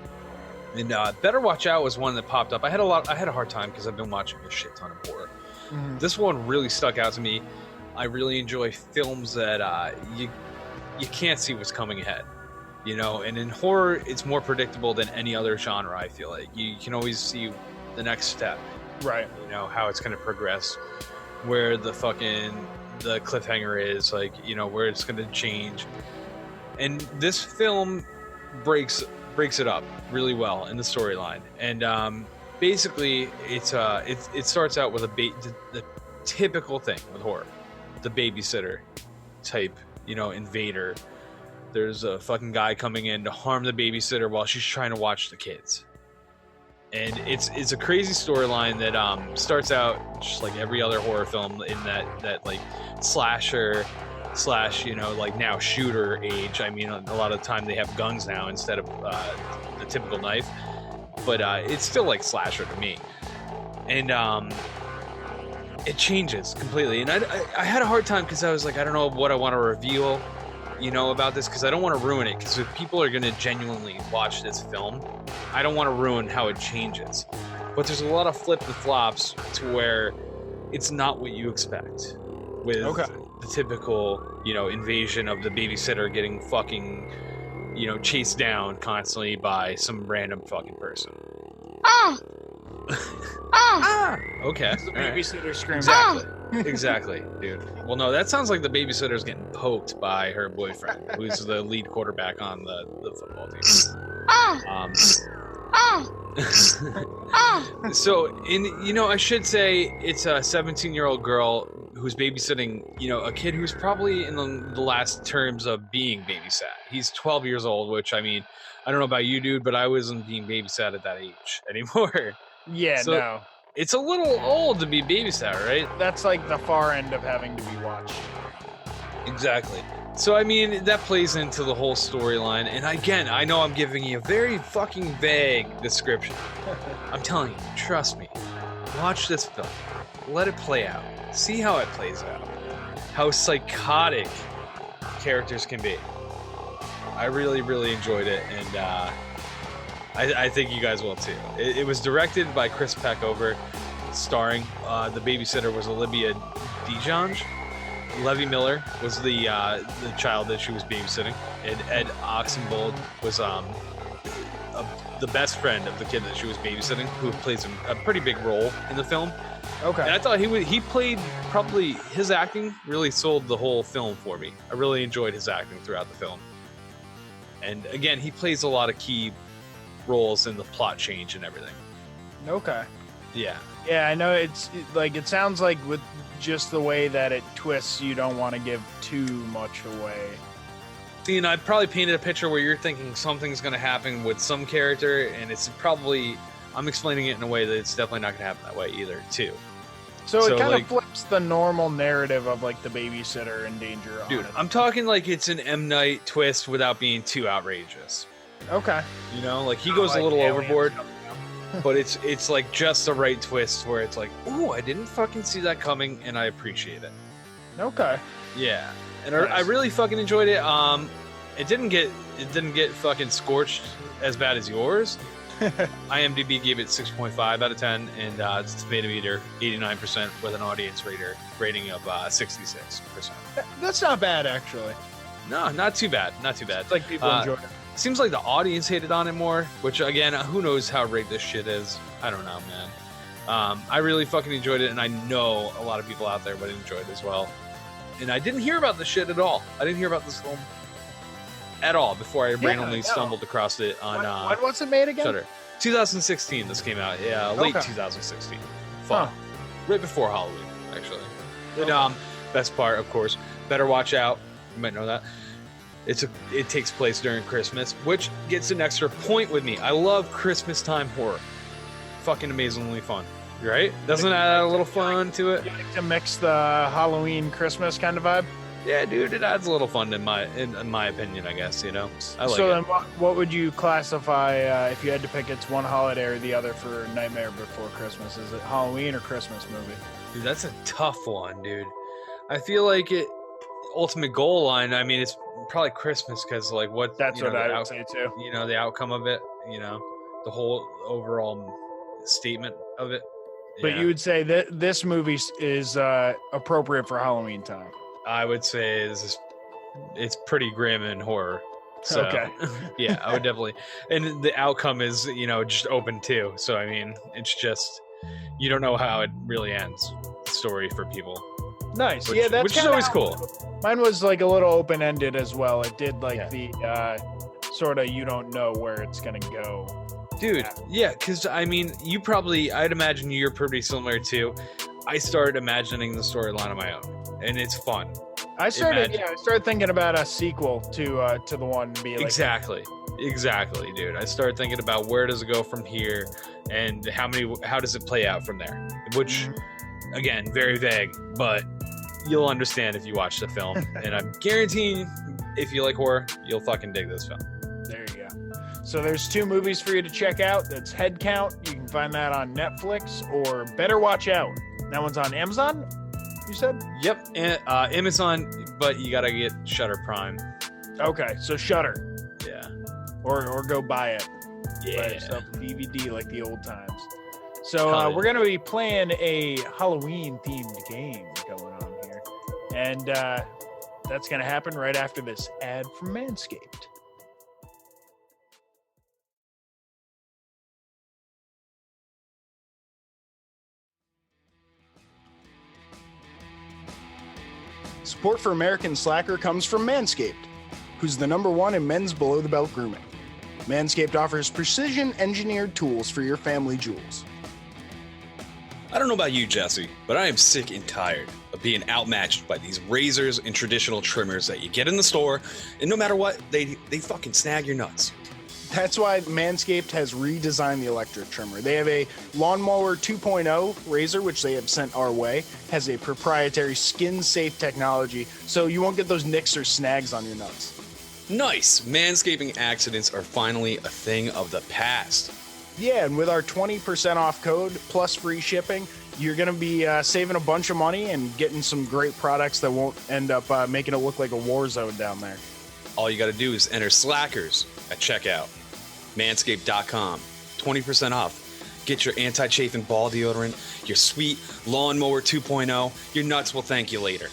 And Better Watch Out was one that popped up. I had a hard time because I've been watching a shit ton of horror. Mhm. This one really stuck out to me. I really enjoy films that you can't see what's coming ahead, you know. And in horror, it's more predictable than any other genre. I feel like you can always see the next step. Right. You know how it's going to progress, where the cliffhanger is, like, you know, where it's going to change. And this film breaks it up really well in the storyline. And basically, it starts out with the typical thing with horror, the babysitter type, you know, invader. There's a fucking guy coming in to harm the babysitter while she's trying to watch the kids. And it's a crazy storyline that starts out just like every other horror film in that like slasher / you know, like now shooter age. I mean, a lot of the time they have guns now instead of the typical knife, but it's still like slasher to me. And it changes completely. And I had a hard time because I was like, I don't know what I want to reveal, you know, about this, because I don't want to ruin it, because if people are going to genuinely watch this film, I don't want to ruin how it changes. But there's a lot of flip and flops to where it's not what you expect with the typical, you know, invasion of the babysitter getting fucking, you know, chased down constantly by some random fucking person. Okay. The All right. babysitter screams. Exactly, dude. Well, no, that sounds like the babysitter's getting poked by her boyfriend, who's the lead quarterback on the football team. So, you know, I should say it's a 17-year-old girl who's babysitting, you know, a kid who's probably in the last terms of being babysat. He's 12 years old, which, I mean, I don't know about you, dude, but I wasn't being babysat at that age anymore. Yeah, So- no. It's a little old to be babysat, right? That's like the far end of having to be watched. Exactly. So, I mean, that plays into the whole storyline. And again, I know I'm giving you a very fucking vague description. I'm telling you, trust me. Watch this film. Let it play out. See how it plays out. How psychotic characters can be. I really, really enjoyed it. And I think you guys will too. It was directed by Chris Peckover, starring the babysitter was Olivia DeJonge. Levy Miller was the child that she was babysitting, and Ed Oxenbould was the best friend of the kid that she was babysitting, who plays a pretty big role in the film. Okay. And I thought he played, probably his acting really sold the whole film for me. I really enjoyed his acting throughout the film. And again, he plays a lot of key roles in the plot change and everything. Okay. Yeah. Yeah, I know it sounds like with just the way that it twists, you don't want to give too much away. See, and I probably painted a picture where you're thinking something's going to happen with some character, and it's probably, I'm explaining it in a way that it's definitely not going to happen that way either, too. So it kind like, of flips the normal narrative of like the babysitter in danger. Dude, on it. I'm talking like it's an M. Night twist without being too outrageous. Okay. You know, like he goes Like a little aliens overboard, coming down. but it's like just the right twist where it's like, ooh, I didn't fucking see that coming, and I appreciate it. Okay. Yeah, and Nice. I really fucking enjoyed it. It didn't get fucking scorched as bad as yours. IMDb gave it 6.5 out of 10, and its tomato meter 89% with an audience rating of 66%. That's not bad, actually. No, not too bad. Not too bad. It's like people enjoy it. Seems like the audience hated on it more, which again, who knows how rigged this shit is? I don't know, man. I really fucking enjoyed it, and I know a lot of people out there would enjoy it as well. And I didn't hear about this shit at all. I didn't hear about this film at all before I randomly stumbled across it on When was it made again? Shudder. 2016 this came out. Yeah, late Okay. 2016. Fall. right before Halloween, actually. And best part, of course, better watch out. You might know that. It takes place during Christmas, which gets an extra point with me. I love Christmas time horror. Fucking amazingly fun, right? Doesn't add a little fun to it? You like to mix the Halloween Christmas kind of vibe? Yeah, dude, it adds a little fun in my opinion, I guess, you know. I like so it. then what would you classify if you had to pick it's one holiday or the other for Nightmare Before Christmas? Is it Halloween or Christmas movie? Dude, that's a tough one, dude. I feel like it ultimate goal line, I mean, it's probably Christmas because like what That's what I would out, say too. you know, the outcome of it, you know, the whole overall statement of it. But Yeah. you would say that this movie is appropriate for Halloween time. I would say it's pretty grim and horror. So, Okay. yeah, I would definitely. And the outcome is, you know, just open too. So, I mean, it's just, you don't know how it really ends, the story for people. Nice. Which, Yeah, that's which is kinda always how- cool. Mine was like a little open-ended as well. It did like Yeah. the sort of you don't know where it's going to go. Dude, yeah, because I mean, I'd imagine you're pretty similar too. I started imagining the storyline on my own, and it's fun. I started Imagine. I started thinking about a sequel to the one be like Exactly, dude. I started thinking about where does it go from here, and how does it play out from there? Which, again, very vague, but you'll understand if you watch the film. And I'm guaranteeing, if you like horror, you'll fucking dig this film. There you go. So there's 2 movies for you to check out. That's Head Count. You can find that on Netflix, or Better Watch Out. That one's on Amazon, you said? Yep, and, Amazon, but you gotta get Shudder Prime. Okay, so Shudder. Yeah. Or go buy it. Buy Yeah. yourself a DVD like the old times. So Hell yeah. we're going to be playing a Halloween-themed game going on here. And that's going to happen right after this ad from Manscaped. Support for American Slacker comes from Manscaped, who's the #1 in men's below-the-belt grooming. Manscaped offers precision-engineered tools for your family jewels. I don't know about you, Jesse, but I am sick and tired of being outmatched by these razors and traditional trimmers that you get in the store, and no matter what, they fucking snag your nuts. That's why Manscaped has redesigned the electric trimmer. They have a Lawnmower 2.0 razor, which they have sent our way, has a proprietary skin-safe technology, so you won't get those nicks or snags on your nuts. Nice! Manscaping accidents are finally a thing of the past. Yeah, and with our 20% off code plus free shipping, you're going to be saving a bunch of money and getting some great products that won't end up making it look like a war zone down there. All you gotta do is enter Slackers at checkout. Manscaped.com. 20% off. Get your anti-chafing ball deodorant, your sweet Lawnmower 2.0. Your nuts will thank you later.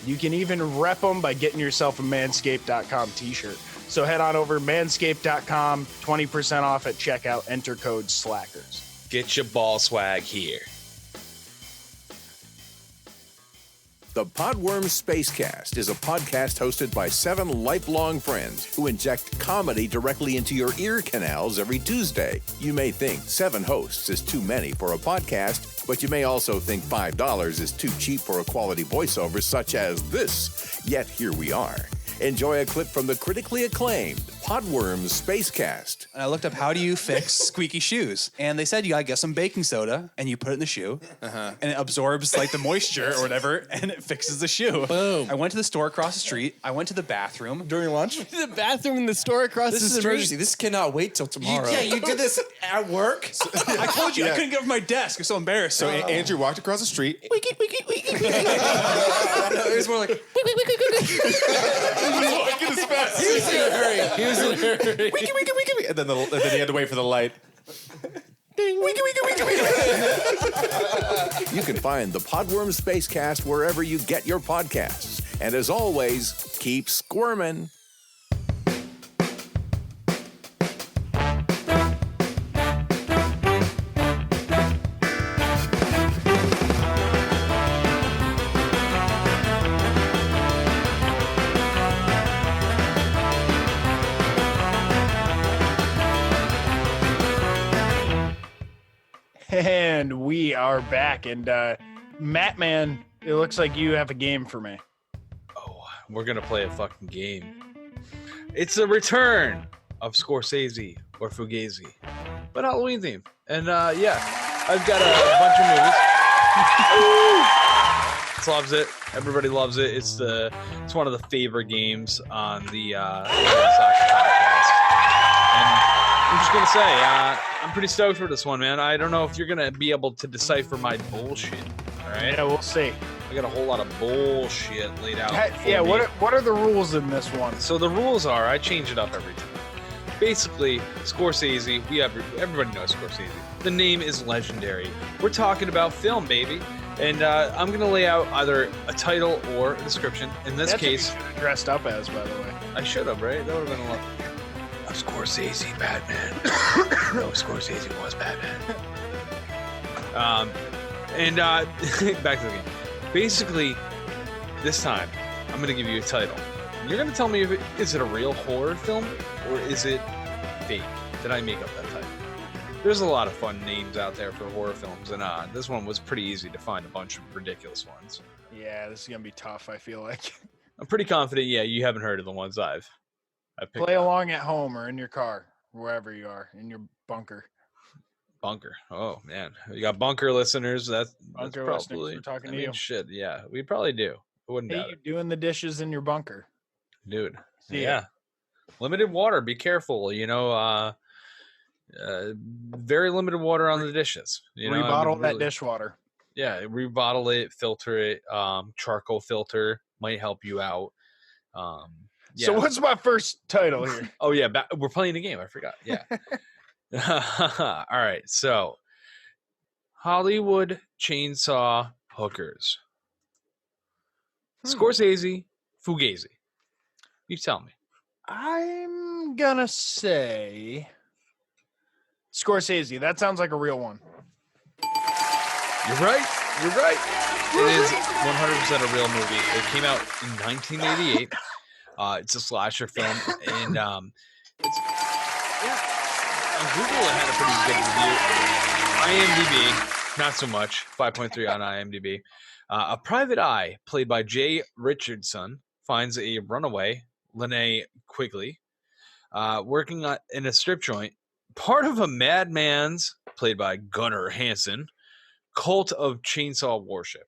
You can even rep them by getting yourself a Manscaped.com t-shirt. So head on over Manscaped.com, 20% off at checkout, enter code SLACKERS. Get your ball swag here. The Podworm Spacecast is a podcast hosted by 7 lifelong friends who inject comedy directly into your ear canals every Tuesday. You may think 7 hosts is too many for a podcast, but you may also think $5 is too cheap for a quality voiceover such as this. Yet here we are. Enjoy a clip from the critically acclaimed Podworm Spacecast. And I looked up how do you fix squeaky shoes, and they said you gotta get some baking soda and you put it in the shoe, and it absorbs like the moisture or whatever, and it fixes the shoe. Boom. I went to the store across the street. I went to the bathroom During lunch? The bathroom in the store across This the is street. emergency. This cannot wait till tomorrow. you did this at work. I told you I couldn't get off my desk. I'm so embarrassed. So Andrew walked across the street. It was more like Walking as fast. He was in a hurry. He was in a hurry. And then he had to wait for the light. You can find the Podworm Spacecast wherever you get your podcasts. And as always, keep squirming. And we are back, and Baatman, it looks like you have a game for me. Oh, we're gonna play a fucking game. It's a return of Scorsese or Fugazi, but Halloween theme. And yeah, I've got a bunch of movies. Loves it. Everybody loves it. It's one of the favorite games on the Soccer Podcast. And I'm just gonna say, I'm pretty stoked for this one, man. I don't know if you're gonna be able to decipher my bullshit. All right. Yeah, we'll see. I got a whole lot of bullshit laid out. Yeah. What are the rules in this one? So the rules are, I change it up every time. Basically, Scorsese. Everybody knows Scorsese. The name is legendary. We're talking about film, baby. And I'm going to lay out either a title or a description. In this case, what you should have dressed up as, by the way. I should have, right? That would have been a lot. Scorsese Batman. No, Scorsese was Batman. And back to the game. Basically, this time I'm going to give you a title. You're going to tell me is it a real horror film or is it fake? Did I make up that title? There's a lot of fun names out there for horror films, and this one was pretty easy to find a bunch of ridiculous ones. Yeah, this is gonna be tough, I feel like. I'm pretty confident, yeah, you haven't heard of the ones I've picked Play up. along at home or in your car, wherever you are, in your bunker. Bunker. Oh, man. You got bunker listeners. That's Bunker probably, listeners, we're talking to you. Shit, yeah, we probably do. I wouldn't Hey, doubt you it. doing the dishes in your bunker. Dude, See yeah. ya. Limited water. Be careful, very limited water on the dishes. Rebottle that dishwater. Yeah, rebottle it, filter it. Charcoal filter might help you out. Yeah. So what's my first title here? Oh yeah, we're playing a game. I forgot. Yeah. All right. So, Hollywood chainsaw hookers. Scorsese, Fugazi. You tell me. I'm gonna say Scorsese. That sounds like a real one. You're right. You're right. It is 100% a real movie. It came out in 1988. It's a slasher film, and it's on Google it had a pretty good review. IMDb, not so much. 5.3 on IMDb. A private eye, played by Jay Richardson, finds a runaway, Lene Quigley, working in a strip joint, part of a madman's, played by Gunnar Hansen, cult of chainsaw worship.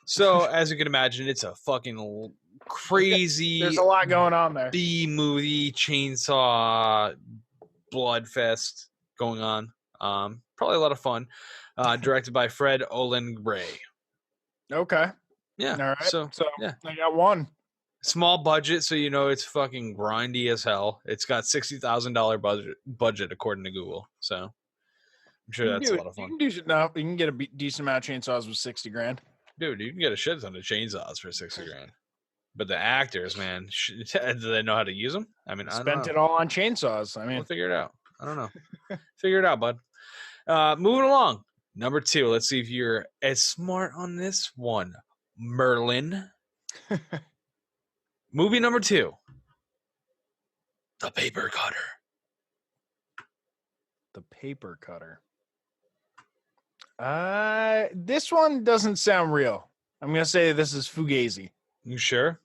So, as you can imagine, it's a fucking crazy. There's a lot going on there. B-movie chainsaw blood fest going on. Probably a lot of fun. Directed by Fred Olen Gray. Okay. Yeah. All right. So yeah. I got one. Small budget, so it's fucking grindy as hell. It's got $60,000 budget according to Google. So I'm sure that's a lot of fun. You can get a decent amount of chainsaws with $60,000. Dude, you can get a shit ton of chainsaws for $60,000. But the actors, man, do they know how to use them? I mean, Spent it all on chainsaws. I mean, we'll figure it out. I don't know. Figure it out, bud. Moving along. Number 2. Let's see if you're as smart on this one. Murlin. Movie number 2. The Paper Cutter. The Paper Cutter. This one doesn't sound real. I'm gonna say this is Fugazi. You sure?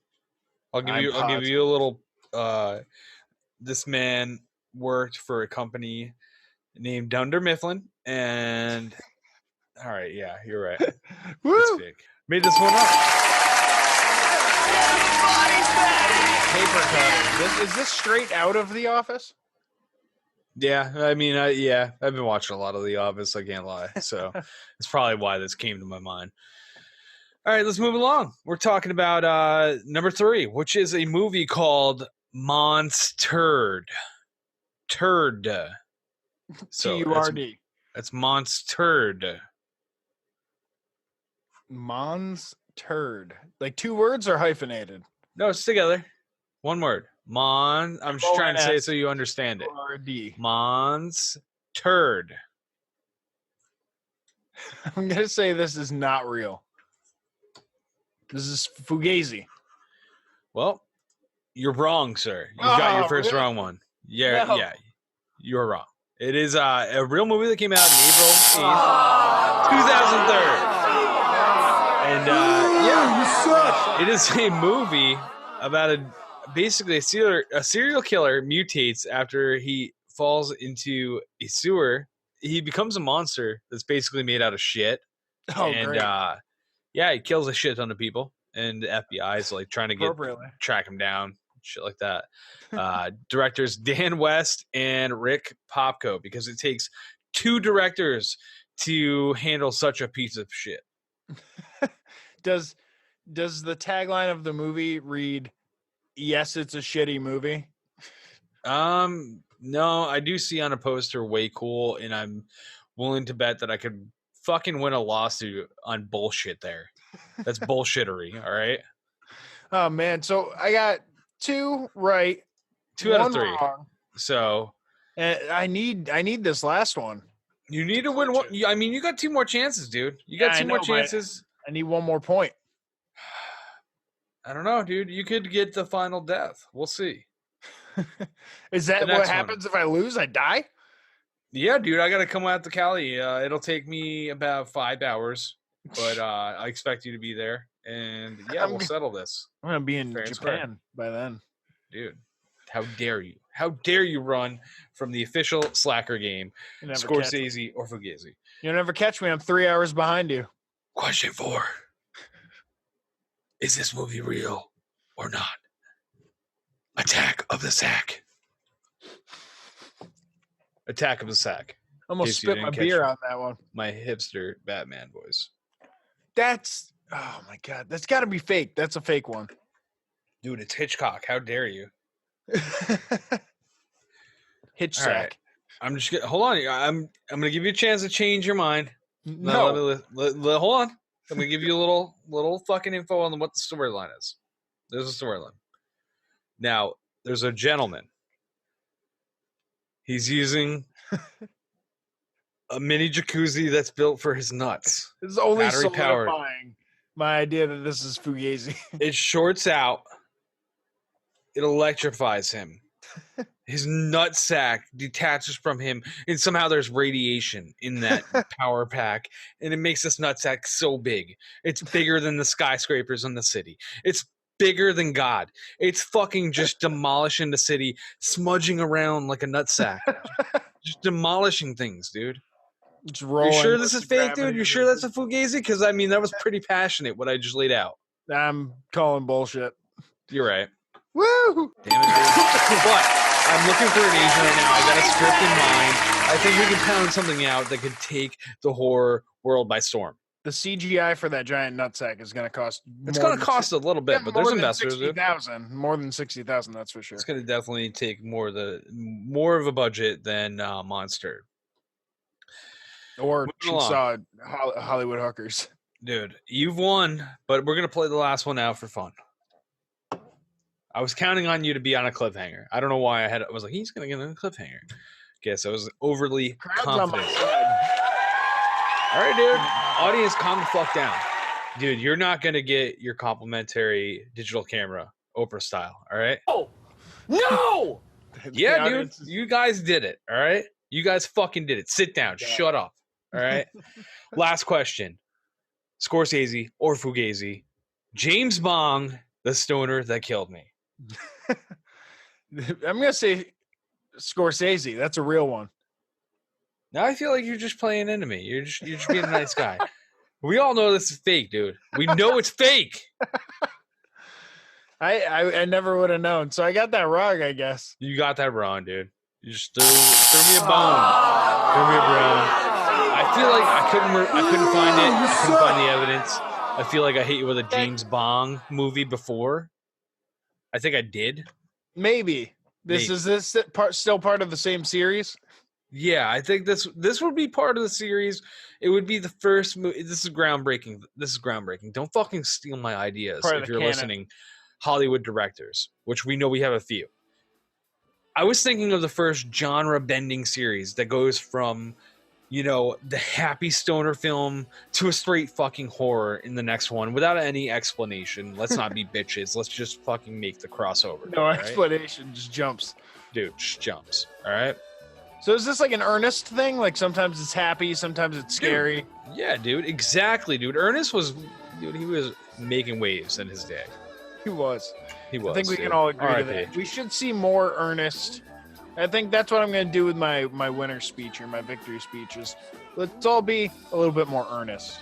I'll give you a little. This man worked for a company named Dunder Mifflin, and all right, yeah, you're right. It's fake. Made this one up. Paper Cutter. Is this straight out of The Office? Yeah, I mean, I've been watching a lot of The Office. I can't lie, so it's probably why this came to my mind. All right, let's move along. We're talking about number 3, which is a movie called Monsterred. Turd. So T-U-R-D. That's Monsterred. Monsterred. Like 2 words or hyphenated? No, it's together. One word. I'm just trying to say it so you understand it. R-D. Monsterred. I'm going to say this is not real. This is Fugazi. Well, you're wrong, sir. You got your first really? wrong one. Yeah, yeah, you're wrong. It is a real movie that came out in April 8th, 2003. And yeah, it is a movie about basically a serial killer mutates after he falls into a sewer. He becomes a monster that's basically made out of shit. Oh, and great. Yeah, he kills a shit ton of people, and the FBI is like trying to track him down, shit like that. Directors Dan West and Rick Popko, because it takes 2 directors to handle such a piece of shit. Does the tagline of the movie read, "Yes, it's a shitty movie"? No, I do see on a poster "way cool," and I'm willing to bet that I could fucking win a lawsuit on bullshit there. That's bullshittery, all right? Oh man, so I got 2 right. 2 out of 3. Wrong. So and I need this last one. You need to win one. I mean, you got 2 more chances, dude. You got 2 more chances. I need 1 more point. I don't know, dude. You could get the final death. We'll see. Is that what happens if I lose? I die? Yeah, dude. I got to come out to Cali. It'll take me about 5 hours, but I expect you to be there. And yeah, we'll settle this. I'm going to be in Japan by then. Dude, how dare you? How dare you run from the official Slacker game, Scorsese or Fugazi? You'll never catch me. I'm 3 hours behind you. Question 4. Is this movie real or not? Attack of the Sack. Attack of the Sack. Almost spit my beer on that one. My hipster Baatman voice. That's, oh my God. That's got to be fake. That's a fake one. Dude, it's Hitchcock. How dare you? Hitch All sack. right. I'm just gonna hold on. I'm gonna give you a chance to change your mind. No. Hold on. I'm gonna give you a little fucking info on what the storyline is. There's a storyline. Now, there's a gentleman. He's using a mini jacuzzi that's built for his nuts. This is only battery powered. solidifying my idea that this is Fugazi. It shorts out. It electrifies him. His nut sack detaches from him, and somehow there's radiation in that power pack, and it makes this nut sack so big. It's bigger than the skyscrapers in the city. It's bigger than God. It's fucking just demolishing the city, smudging around like a nut sack. Just demolishing things, dude. It's You sure this is fake, dude? You sure that's a Fugazi? Because, I mean, that was pretty passionate, what I just laid out. I'm calling bullshit. You're right. Woo! Damn it, dude. But I'm looking for an agent right now. I got a script in mind. I think we can pound something out that could take the horror world by storm. The CGI for that giant nutsack is going to cost. It's going to cost a little bit, but there's investors. More than 60,000, that's for sure. It's going to definitely take more of a budget than Monster or saw Hollywood hookers. Dude, you've won, but we're going to play the last one out for fun. I was counting on you to be on a cliffhanger. I don't know why I was like, he's going to get on a cliffhanger. Guess I was overly confident. All right, dude. Audience, calm the fuck down. Dude, you're not going to get your complimentary digital camera, Oprah style. All right? Oh, no! Yeah, dude. You guys did it. All right? You guys fucking did it. Sit down. Yeah. Shut up. All right? Last question. Scorsese or Fugazi. James Bong, the stoner that killed me. I'm going to say Scorsese. That's a real one. Now I feel like you're just playing into me. You're just being a nice guy. We all know this is fake, dude. We know it's fake. I never would have known. So I got that wrong, I guess. You got that wrong, dude. You just threw me a bone. Threw me a bone. I feel like I couldn't find it. I couldn't find the evidence. I feel like I hit you with a James Bond movie before. I think I did. Maybe. Is this still part of the same series? Yeah, I think this would be part of the series. It would be the first movie. This is groundbreaking. Don't fucking steal my ideas if you're listening. Hollywood directors, which we know we have a few. I was thinking of the first genre-bending series that goes from, the happy stoner film to a straight fucking horror in the next one without any explanation. Let's not be bitches. Let's just fucking make the crossover. No explanation, right? Just jumps. Dude, just jumps. All right? So is this like an Ernest thing? Like sometimes it's happy, sometimes it's scary? Dude, yeah, dude. Exactly, dude. Ernest was dude, he was making waves in his day. He was. He was. I think we dude. can all agree to R.I.P. that. We should see more Ernest. I think that's what I'm going to do with my winner speech or my victory speeches. Let's all be a little bit more earnest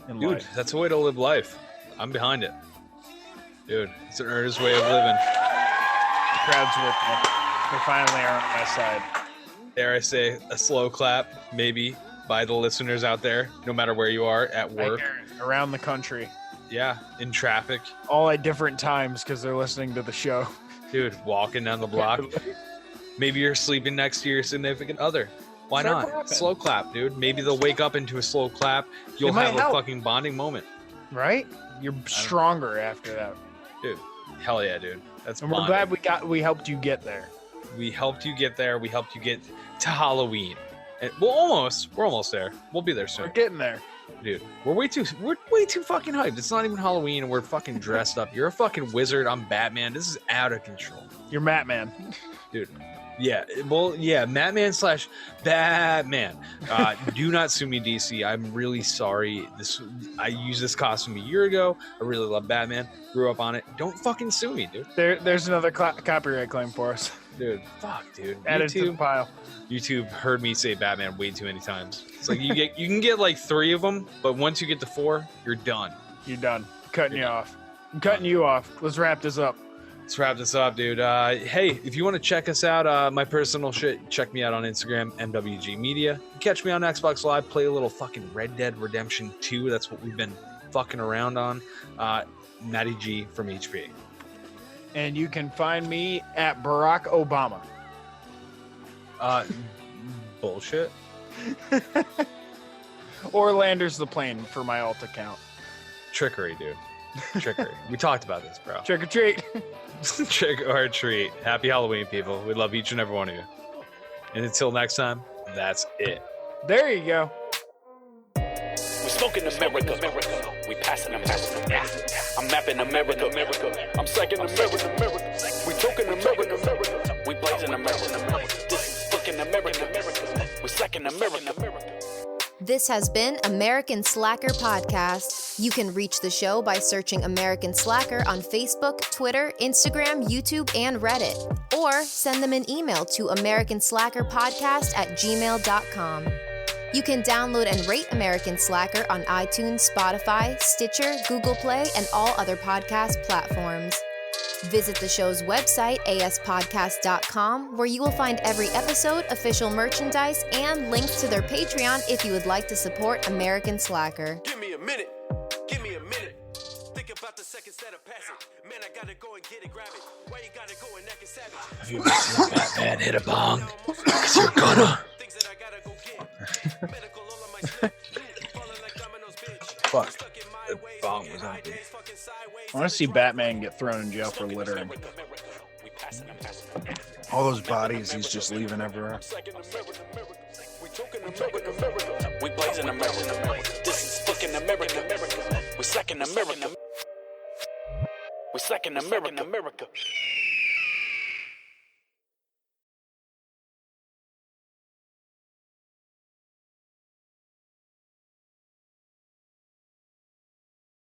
in Dude, life. that's a way to live life. I'm behind it. Dude, it's an earnest way of living. The crowd's with me. They finally are on my side. Dare I say, a slow clap, maybe, by the listeners out there, no matter where you are, at work. Around the country. Yeah, in traffic. All at different times because they're listening to the show. Dude, walking down the block. Maybe you're sleeping next to your significant other. Why Start not? clapping. Slow clap, dude. Maybe they'll wake up into a slow clap. You'll might have a help. fucking bonding moment. Right? You're stronger after that. Dude, hell yeah, dude. That's And we're bonding. glad we helped you get there. We helped you get there. We helped you get to Halloween. And we're almost there. We'll be there We're soon. getting there. Dude, we're way too fucking hyped. It's not even Halloween and we're fucking dressed up. You're a fucking wizard. I'm Batman. This is out of control. You're Matman. Dude. Yeah, well, yeah, Batman. Do not sue me, DC. I'm really sorry. I used this costume a year ago. I really love Batman. Grew up on it. Don't fucking sue me, dude. There's another copyright claim for us. Dude, fuck, dude. Added to the pile. YouTube heard me say Batman way too many times. It's like you can get like 3 of them, but once you get to 4, you're done. You're done. Cutting you off. I'm cutting you off. Let's wrap this up. Let's wrap this up, dude. Hey, if you want to check us out, my personal shit, check me out on Instagram, MWG Media. Catch me on Xbox Live, play a little fucking Red Dead Redemption 2. That's what we've been fucking around on. Matty G from HP. And you can find me at Barack Obama. Bullshit. Or Landers the Plane for my alt account. Trickery, dude. Trickery. We talked about this, bro. Trick or treat. Trick or treat. Happy Halloween, people. We love each and every one of you. And until next time, that's it. There you go. We smoking America. We passing America. I'm mapping America. I'm psyching America. We talking America. We blazing America. This is fucking America. We're slacking America. This has been American Slacker Podcast. You can reach the show by searching American Slacker on Facebook, Twitter, Instagram, YouTube, and Reddit. Or send them an email to americanslackerpodcast@gmail.com. You can download and rate American Slacker on iTunes, Spotify, Stitcher, Google Play, and all other podcast platforms. Visit the show's website, aspodcast.com, where you will find every episode, official merchandise, and links to their Patreon if you would like to support American Slacker. Give me a minute. Think about the second set of passing. Man, I gotta go and get it, grab it. Why you gotta go and act savage? Have you ever seen Batman hit a bong? Because you're gonna. Things that I gotta go get. Medical all on my slip. Falling like dominoes, bitch. Fuck. The bong was on, dude. I want to see Batman get thrown in jail for littering. All those bodies he's just leaving everywhere. We blazing America. This is fucking America. We're slacking America. We're slacking America.